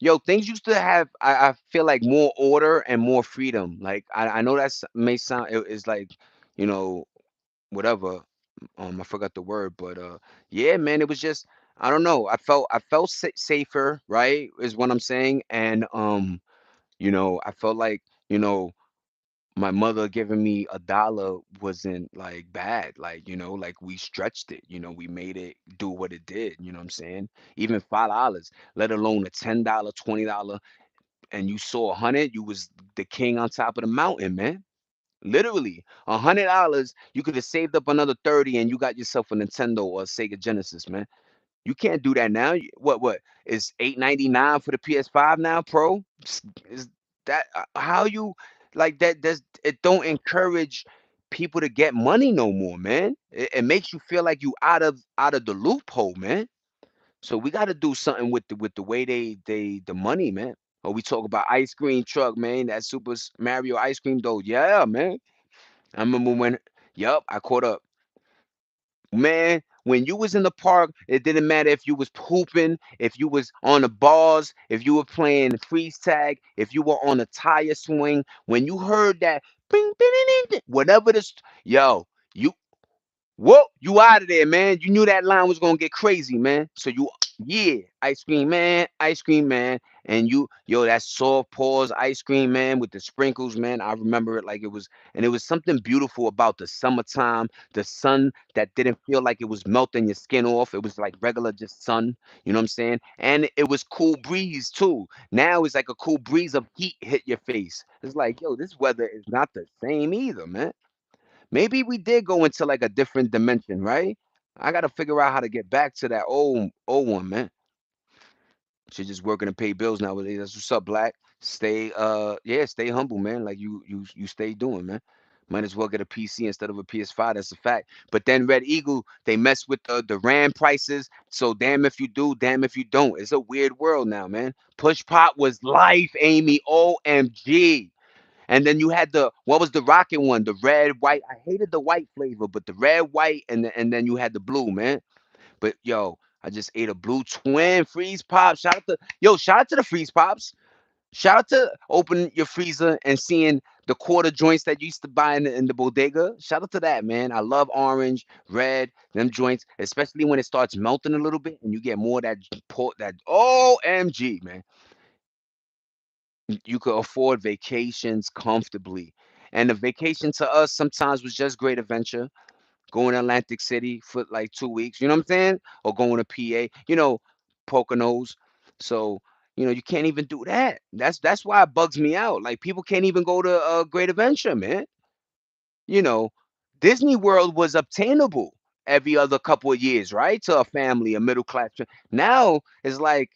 Yo, things used to have. I feel like more order and more freedom. Like I know that may sound it's like, you know, whatever. I forgot the word, but yeah, man. It was just I don't know. I felt safer, right? Is what I'm saying, and I felt like you know my mother giving me $1 wasn't like bad. Like, like we stretched it, we made it do what it did, you know what I'm saying? Even $5, let alone a $10, $20, and you saw 100, you was the king on top of the mountain, man. Literally, $100, you could have saved up another 30 and you got yourself a Nintendo or a Sega Genesis, man. You can't do that now. What is 8.99 for the PS5 now, Pro? Is that how you like that? Does it don't encourage people to get money no more, man? It makes you feel like you out of the loophole, man. So we got to do something with the way the money, man. Or we talk about ice cream truck, man. That Mario ice cream though, yeah, man. I remember when, yup, I caught up. Man, when you was in the park, it didn't matter if you was pooping, if you was on the bars, if you were playing freeze tag, if you were on a tire swing. When you heard that, bing, bing, bing, bing, whatever this, yo, you whoa, you out of there, man. You knew that line was gonna get crazy, man. So yeah, ice cream man, and yo, that soft pause ice cream, man, with the sprinkles, man. I remember it like it was, and it was something beautiful about the summertime, the sun that didn't feel like it was melting your skin off. It was like regular just sun, you know what I'm saying? And it was cool breeze too. Now it's like a cool breeze of heat hit your face. It's like, yo, this weather is not the same either, man. Maybe we did go into like a different dimension, right? I gotta figure out how to get back to that old one, man. Should just working to pay bills nowadays. That's what's up, Black. Stay humble, man. Like you stay doing, man. Might as well get a PC instead of a PS5. That's a fact. But then Red Eagle, they mess with the RAM prices. So damn if you do, damn if you don't. It's a weird world now, man. Push Pop was life, Amy. OMG. And then you had the what was the rocket one? The red, white. I hated the white flavor, but the red, white, and then you had the blue, man. But yo, I just ate a blue twin freeze pop. Shout out to the freeze pops. Shout out to opening your freezer and seeing the quarter joints that you used to buy in the bodega. Shout out to that, man. I love orange, red, them joints, especially when it starts melting a little bit and you get more of that port that OMG, man. You could afford vacations comfortably. And the vacation to us sometimes was just great adventure. Going to Atlantic City for like 2 weeks, you know what I'm saying? Or going to PA, Poconos. So, you can't even do that. That's why it bugs me out. Like people can't even go to Great Adventure, man. You know, Disney World was obtainable every other couple of years, right? To a family, a middle class. Now it's like,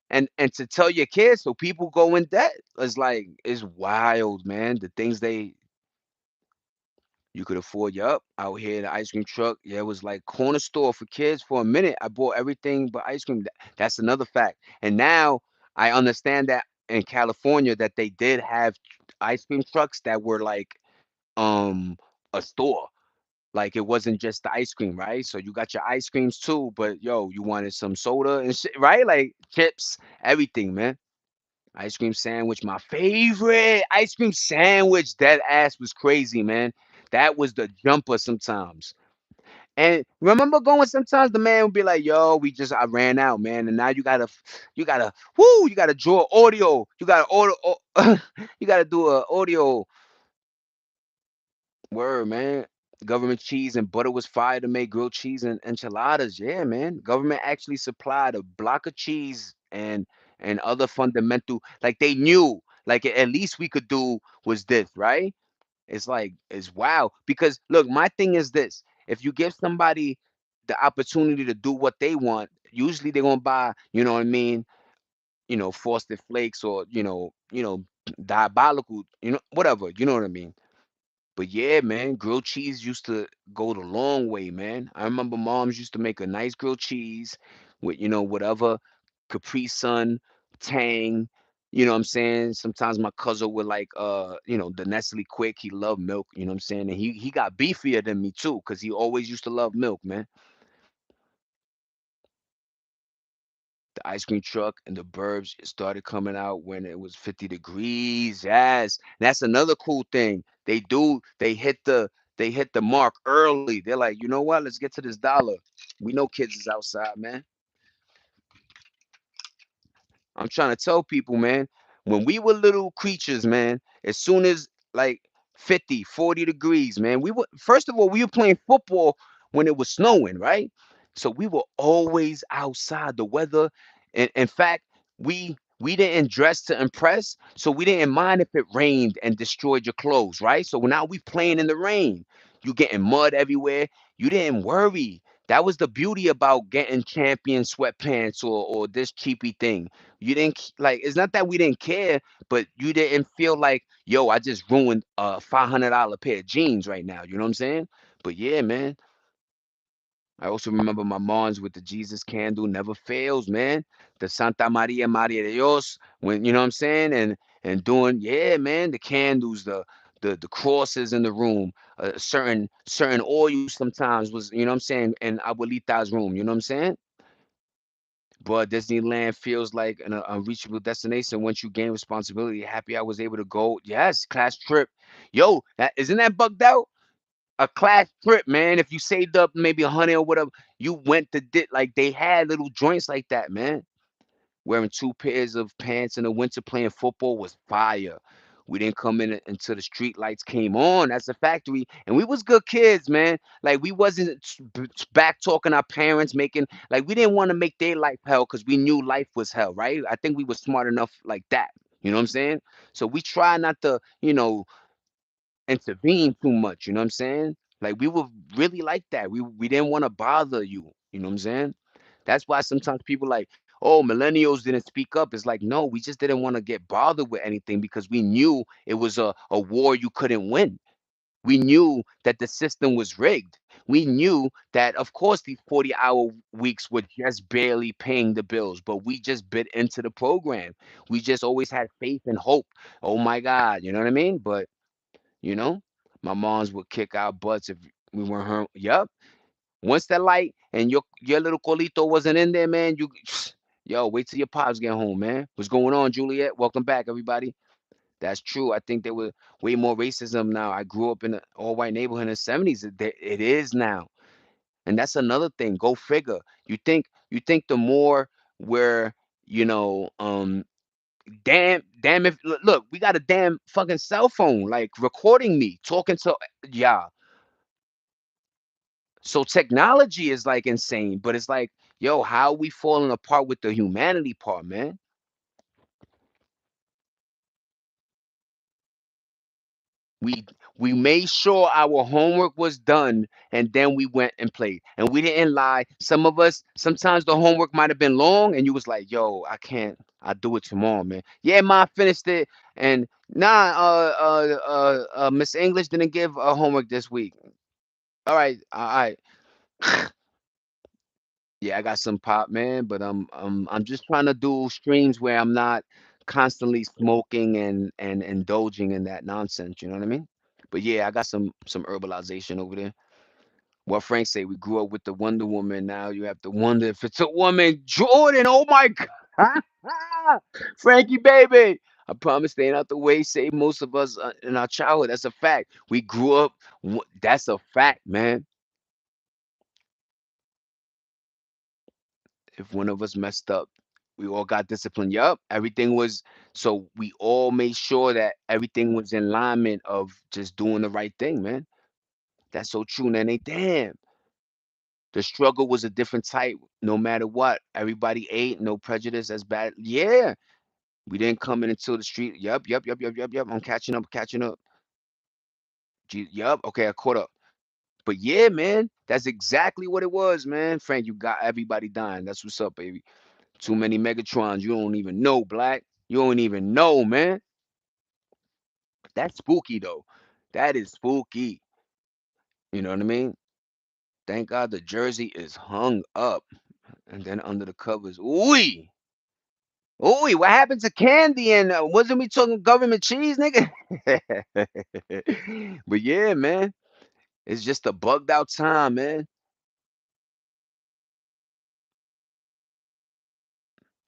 and to tell your kids, so people go in debt. It's like it's wild, man. The things you could afford. Yup, out here the ice cream truck. Yeah, it was like corner store for kids for a minute. I bought everything but ice cream. That's another fact. And now I understand that in California that they did have ice cream trucks that were like um a store. Like it wasn't just the ice cream, right? So you got your ice creams too, but yo, you wanted some soda and shit, right? Like chips, everything, man. Ice cream sandwich, my favorite ice cream sandwich. That ass was crazy, man. That was the jumper sometimes. And remember going sometimes the man would be like, "Yo, I ran out, man." And now you gotta draw audio. You gotta order, you gotta do a audio. Word, man. Government cheese and butter was fire to make grilled cheese and enchiladas. Yeah, man. Government actually supplied a block of cheese and other fundamental, like they knew, like at least we could do was this, right? It's like it's wow. Because look, my thing is this: if you give somebody the opportunity to do what they want, usually they're gonna buy, you know what I mean, frosted flakes or diabolical, whatever, you know what I mean. But yeah, man, grilled cheese used to go the long way, man. I remember moms used to make a nice grilled cheese with, whatever Capri Sun, Tang, you know what I'm saying? Sometimes my cousin would like the Nestle Quick. He loved milk, you know what I'm saying? And he got beefier than me too, because he always used to love milk, man. The ice cream truck and the burbs started coming out when it was 50 degrees. Yes. That's another cool thing. They hit the mark early. They're like, you know what? Let's get to this dollar. We know kids is outside, man. I'm trying to tell people, man, when we were little creatures, man, as soon as like 50, 40 degrees, man, we were, first of all, we were playing football when it was snowing, right? So we were always outside. The weather, and in fact, we didn't dress to impress, so we didn't mind if it rained and destroyed your clothes, right? So now we playing in the rain. You getting mud everywhere. You didn't worry. That was the beauty about getting champion sweatpants or this cheapy thing. You didn't like. It's not that we didn't care, but you didn't feel like, yo, I just ruined a $500 pair of jeans right now. You know what I'm saying? But yeah, man. I also remember my moms with the Jesus candle never fails, man. The Santa Maria Maria de Dios, when you know what I'm saying, and doing, yeah, man, the candles, the crosses in the room, certain oil sometimes was, you know what I'm saying, in Abuelita's room, you know what I'm saying? But Disneyland feels like an unreachable destination once you gain responsibility. Happy I was able to go. Yes, class trip. Yo, that isn't that bugged out? A class trip, man. If you saved up maybe 100 or whatever, you went to like they had little joints like that, man. Wearing two pairs of pants in the winter playing football was fire. We didn't come in until the street lights came on. That's a factory, and we was good kids, man. Like we wasn't back talking our parents, making like we didn't want to make their life hell because we knew life was hell, right? I think we were smart enough like that. You know what I'm saying? So we try not to, intervene too much, you know what I'm saying? Like we were really like that. We didn't want to bother you, you know what I'm saying? That's why sometimes people like, oh, millennials didn't speak up. It's like, no, we just didn't want to get bothered with anything because we knew it was a war you couldn't win. We knew that the system was rigged. We knew that, of course, these 40-hour weeks were just barely paying the bills, but we just bit into the program. We just always had faith and hope. Oh my God, you know what I mean? But, you know, my moms would kick our butts if we weren't home. Yup. Once that light and your little colito wasn't in there, man, you yo, wait till your pops get home, man. What's going on, Juliet? Welcome back, everybody. That's true. I think there was way more racism now. I grew up in an all-white neighborhood in the 70s. It is now. And that's another thing. Go figure. You think the more we're, you know, damn if look, we got a damn fucking cell phone like recording me talking to yeah. So technology is like insane, but it's like, yo, how we falling apart with the humanity part, man? We we made sure our homework was done and then we went and played. And we didn't lie. Some of us, sometimes the homework might have been long and you was like, yo, I can't. I'll do it tomorrow, man. Yeah, ma, I finished it. And nah, Miss English didn't give homework this week. All right, all right. Yeah, I got some pop, man, but I'm just trying to do streams where I'm not constantly smoking and indulging in that nonsense. You know what I mean? But yeah, I got some herbalization over there. What Frank say, we grew up with the Wonder Woman. Now you have to wonder if it's a woman. Jordan, oh my God, Frankie baby. I promise, staying out the way saved most of us in our childhood. That's a fact. We grew up. That's a fact, man. If one of us messed up, we all got disciplined. Yup, everything was so we all made sure that everything was in alignment of just doing the right thing, man. That's so true, Nene. Damn. The struggle was a different type, no matter what. Everybody ate, no prejudice as bad. Yeah. We didn't come in until the street. Yup, yup, yup, yup, yup, yup. I'm catching up, catching up. Yup. Okay, I caught up. But yeah, man, that's exactly what it was, man. Frank, you got everybody dying. That's what's up, baby. Too many Megatrons. You don't even know, Black. You don't even know, man. That's spooky though. That is spooky. You know what I mean? Thank God the jersey is hung up. And then under the covers. Ooh. Ooh, what happened to candy? And wasn't we talking government cheese, nigga? But yeah, man. It's just a bugged out time, man.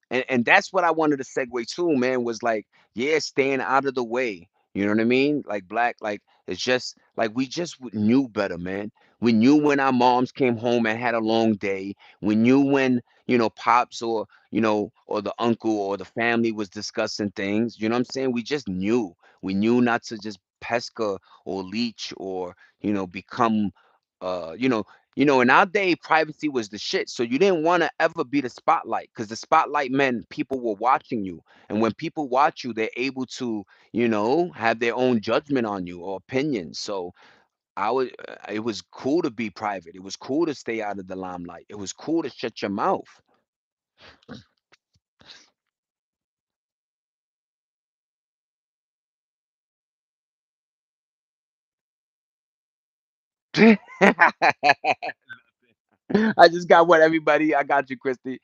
And that's what I wanted to segue to, man, was like, yeah, staying out of the way. You know what I mean? Like Black, like it's just like we just knew better, man. We knew when our moms came home and had a long day. We knew when, pops or, or the uncle or the family was discussing things. You know what I'm saying? We just knew. We knew not to just pesca or leech or, become uh, you know, in our day, privacy was the shit. So you didn't want to ever be the spotlight because the spotlight meant people were watching you. And when people watch you, they're able to, have their own judgment on you or opinions. So it was cool to be private. It was cool to stay out of the limelight. It was cool to shut your mouth. I just got what everybody. I got you, Christy.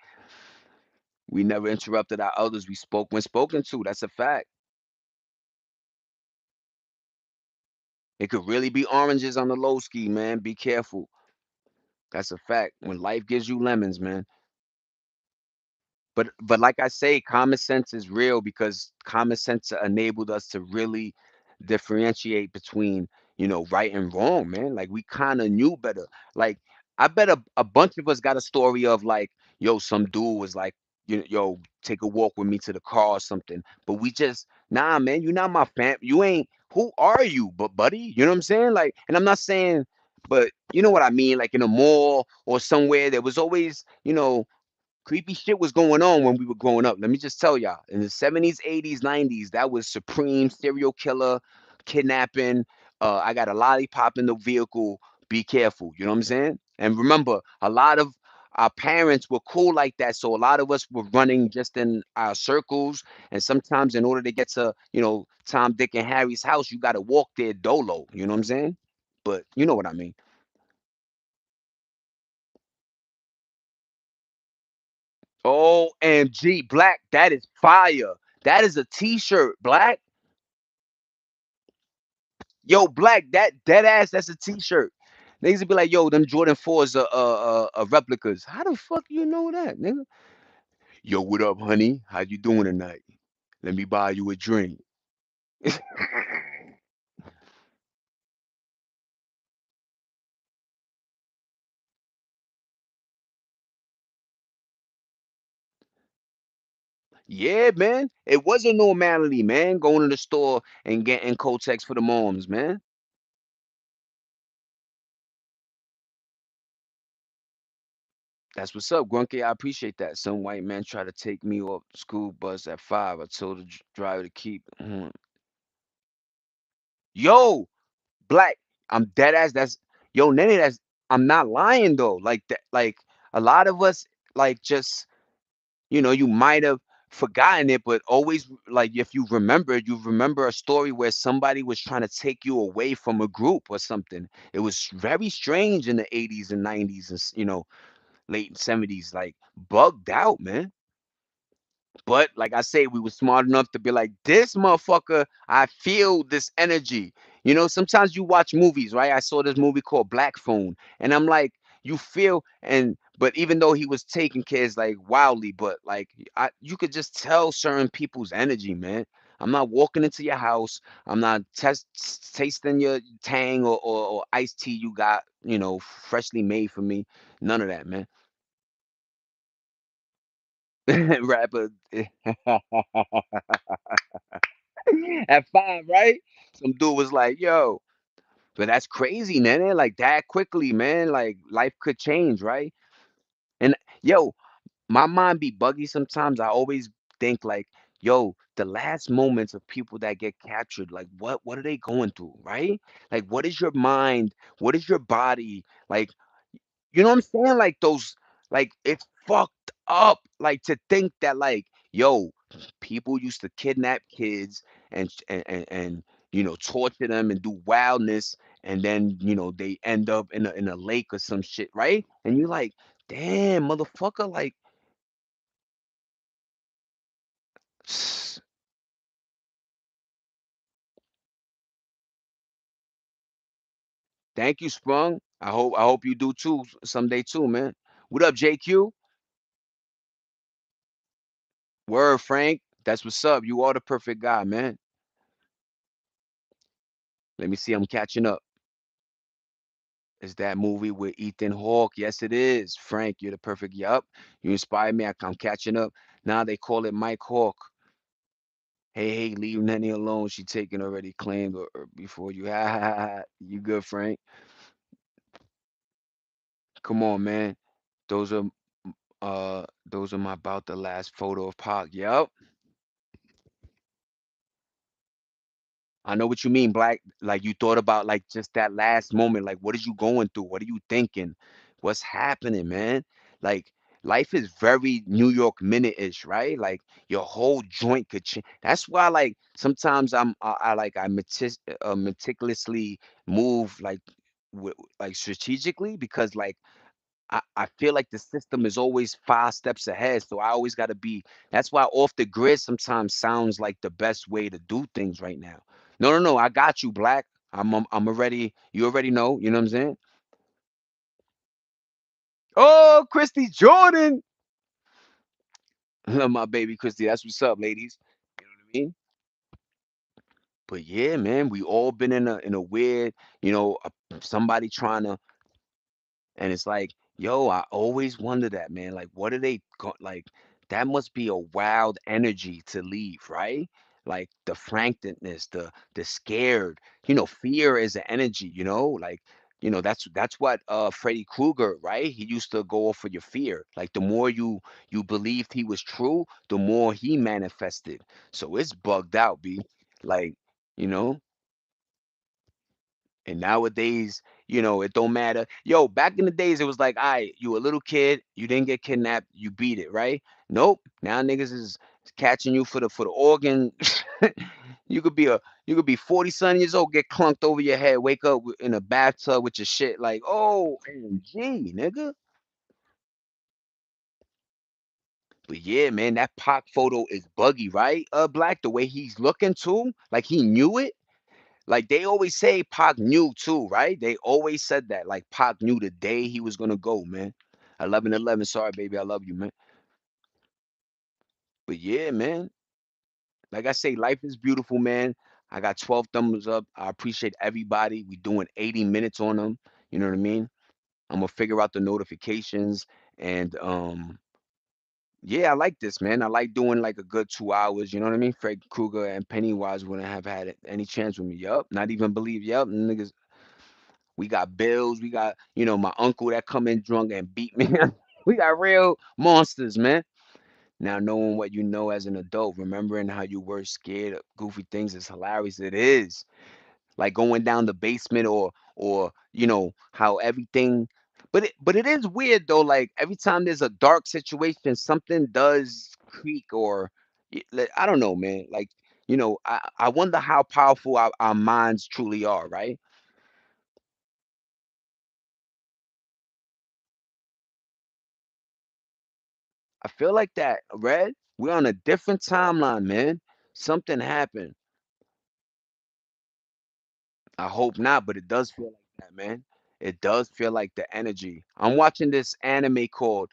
We never interrupted our elders. We spoke when spoken to. That's a fact. It could really be oranges on the low ski, man. Be careful. That's a fact. When life gives you lemons, man. But like I say, common sense is real because common sense enabled us to really differentiate between, right and wrong, man. Like we kind of knew better. Like I bet a bunch of us got a story of like, yo, some dude was like, yo, take a walk with me to the car or something. But we just, nah, man, you're not my fam. You ain't. Who are you, but buddy? You know what I'm saying? Like, and I'm not saying, but you know what I mean? Like in a mall or somewhere, there was always, creepy shit was going on when we were growing up. Let me just tell y'all. In the 70s, 80s, 90s, that was supreme serial killer, kidnapping. I got a lollipop in the vehicle. Be careful. You know what I'm saying? And remember, our parents were cool like that. So a lot of us were running just in our circles. And sometimes in order to get to, Tom, Dick, and Harry's house, you got to walk there dolo. You know what I'm saying? But you know what I mean. OMG, Black, that is fire. That is a t-shirt, Black. Yo, Black, that dead ass, that's a t-shirt. Niggas would be like, yo, them Jordan 4s are replicas. How the fuck you know that, nigga? Yo, what up, honey? How you doing tonight? Let me buy you a drink. Yeah, man. It was a normality, man, going to the store and getting Kotex for the moms, man. That's what's up, Grunky. I appreciate that. Some white man tried to take me off the school bus at 5. I told the driver to keep. Yo, Black, I'm dead ass. That's yo, Nene. I'm not lying though. Like that, like a lot of us, like just you might have forgotten it, but always like if you remember a story where somebody was trying to take you away from a group or something. It was very strange in the 80s and 90s and late 70s, like bugged out, man. But like I say, we were smart enough to be like, this motherfucker, I feel this energy. Sometimes you watch movies, right? I saw this movie called Black Phone, and I'm like, you feel but even though he was taking kids like wildly, but like you could just tell certain people's energy, man. I'm not walking into your house. I'm not tasting your tang or iced tea you got, freshly made for me. None of that, man. Rapper. At 5, right? Some dude was like, "Yo," but that's crazy, man. Like that quickly, man. Like life could change, right? And yo, my mind be buggy sometimes. I always think like, yo, the last moments of people that get captured, like what are they going through, right? Like what is your mind? What is your body? Like you know what I'm saying? Like those, like it's fucked up. Like to think that, like, yo, people used to kidnap kids and torture them and do wildness, and then they end up in a lake or some shit, right? And you're like, damn, motherfucker, like, thank you, Sprung. I hope you do too someday too, man. What up, JQ? Word, Frank. That's what's up. You are the perfect guy, man. Let me see. I'm catching up. Is that movie with Ethan Hawke? Yes, it is. Frank, you're the perfect. Yup. You inspired me. I'm catching up. Now they call it Mike Hawk. Hey, hey, leave Nenny alone. She taken already claimed or before you. Ha ha ha. Ha. You good, Frank? Come on, man. Those are those are my about the last photo of Pac. Yup. I know what you mean, Black. Like you thought about like just that last moment. Like, what are you going through? What are you thinking? What's happening, man? Like, life is very New York minute-ish, right? Like your whole joint could change. That's why, like, sometimes I meticulously move like strategically because like I feel like the system is always 5 steps ahead. So I always got to be. That's why off the grid sometimes sounds like the best way to do things right now. No, no, no. I got you, Black. I'm already. You already know. You know what I'm saying? Oh, Christy Jordan. My baby Christy. That's what's up, ladies. You know what I mean? But yeah, man, we all been in a weird, somebody trying to. And it's like, yo, I always wonder that, man. Like, what are they like? That must be a wild energy to leave, right? Like the frankness, the scared. Fear is an energy. Like, that's what Freddy Krueger, right? He used to go off for your fear. Like the more you believed he was true, the more he manifested. So it's bugged out, B. Like, you know. And nowadays, it don't matter. Yo, back in the days, it was like, all right, you a little kid, you didn't get kidnapped, you beat it, right? Nope. Now niggas is catching you for the organ. You could be a you could be 40 years old, get clunked over your head, wake up in a bathtub with your shit like, oh, OMG, nigga. But yeah, man, that Pac photo is buggy, right? Black, the way he's looking too, like he knew it. Like they always say Pac knew too, right? They always said that. Like Pac knew the day he was gonna go, man. 11/11. Sorry, baby. I love you, man. But yeah, man. Like I say, life is beautiful, man. I got 12 thumbs up. I appreciate everybody. We doing 80 minutes on them. You know what I mean? I'm gonna figure out the notifications and yeah, I like this, man. I like doing like a good 2 hours. You know what I mean? Fred Krueger and Pennywise wouldn't have had any chance with me. Yup. Not even believe. Yup. Niggas. We got bills. We got, my uncle that come in drunk and beat me. We got real monsters, man. Now knowing what you know as an adult, remembering how you were scared of goofy things is hilarious. It is. Like going down the basement or how everything but it is weird though, like every time there's a dark situation, something does creak or like, I don't know, man. Like, I wonder how powerful our minds truly are, right? I feel like that, Red. We're on a different timeline, man. Something happened. I hope not, but it does feel like that, man. It does feel like the energy. I'm watching this anime called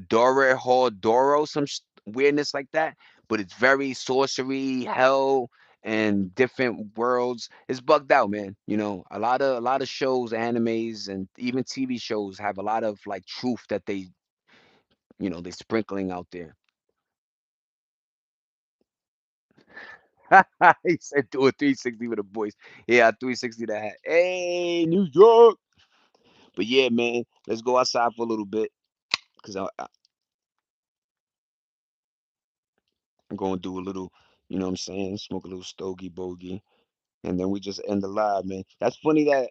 Dore Doro, some weirdness like that, but it's very sorcery, hell, and different worlds. It's bugged out, man. A lot of shows, animes, and even TV shows have a lot of like truth that they sprinkling out there. He said do a 360 with a voice. Yeah, 360 that hat. Hey, New York. But yeah, man, let's go outside for a little bit because I'm going to do a little, you know what I'm saying, smoke a little stogie bogey, and then we just end the live, man. That's funny that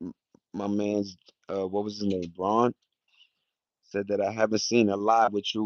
m- my man's what was his name, Braun, said that I haven't seen a live with you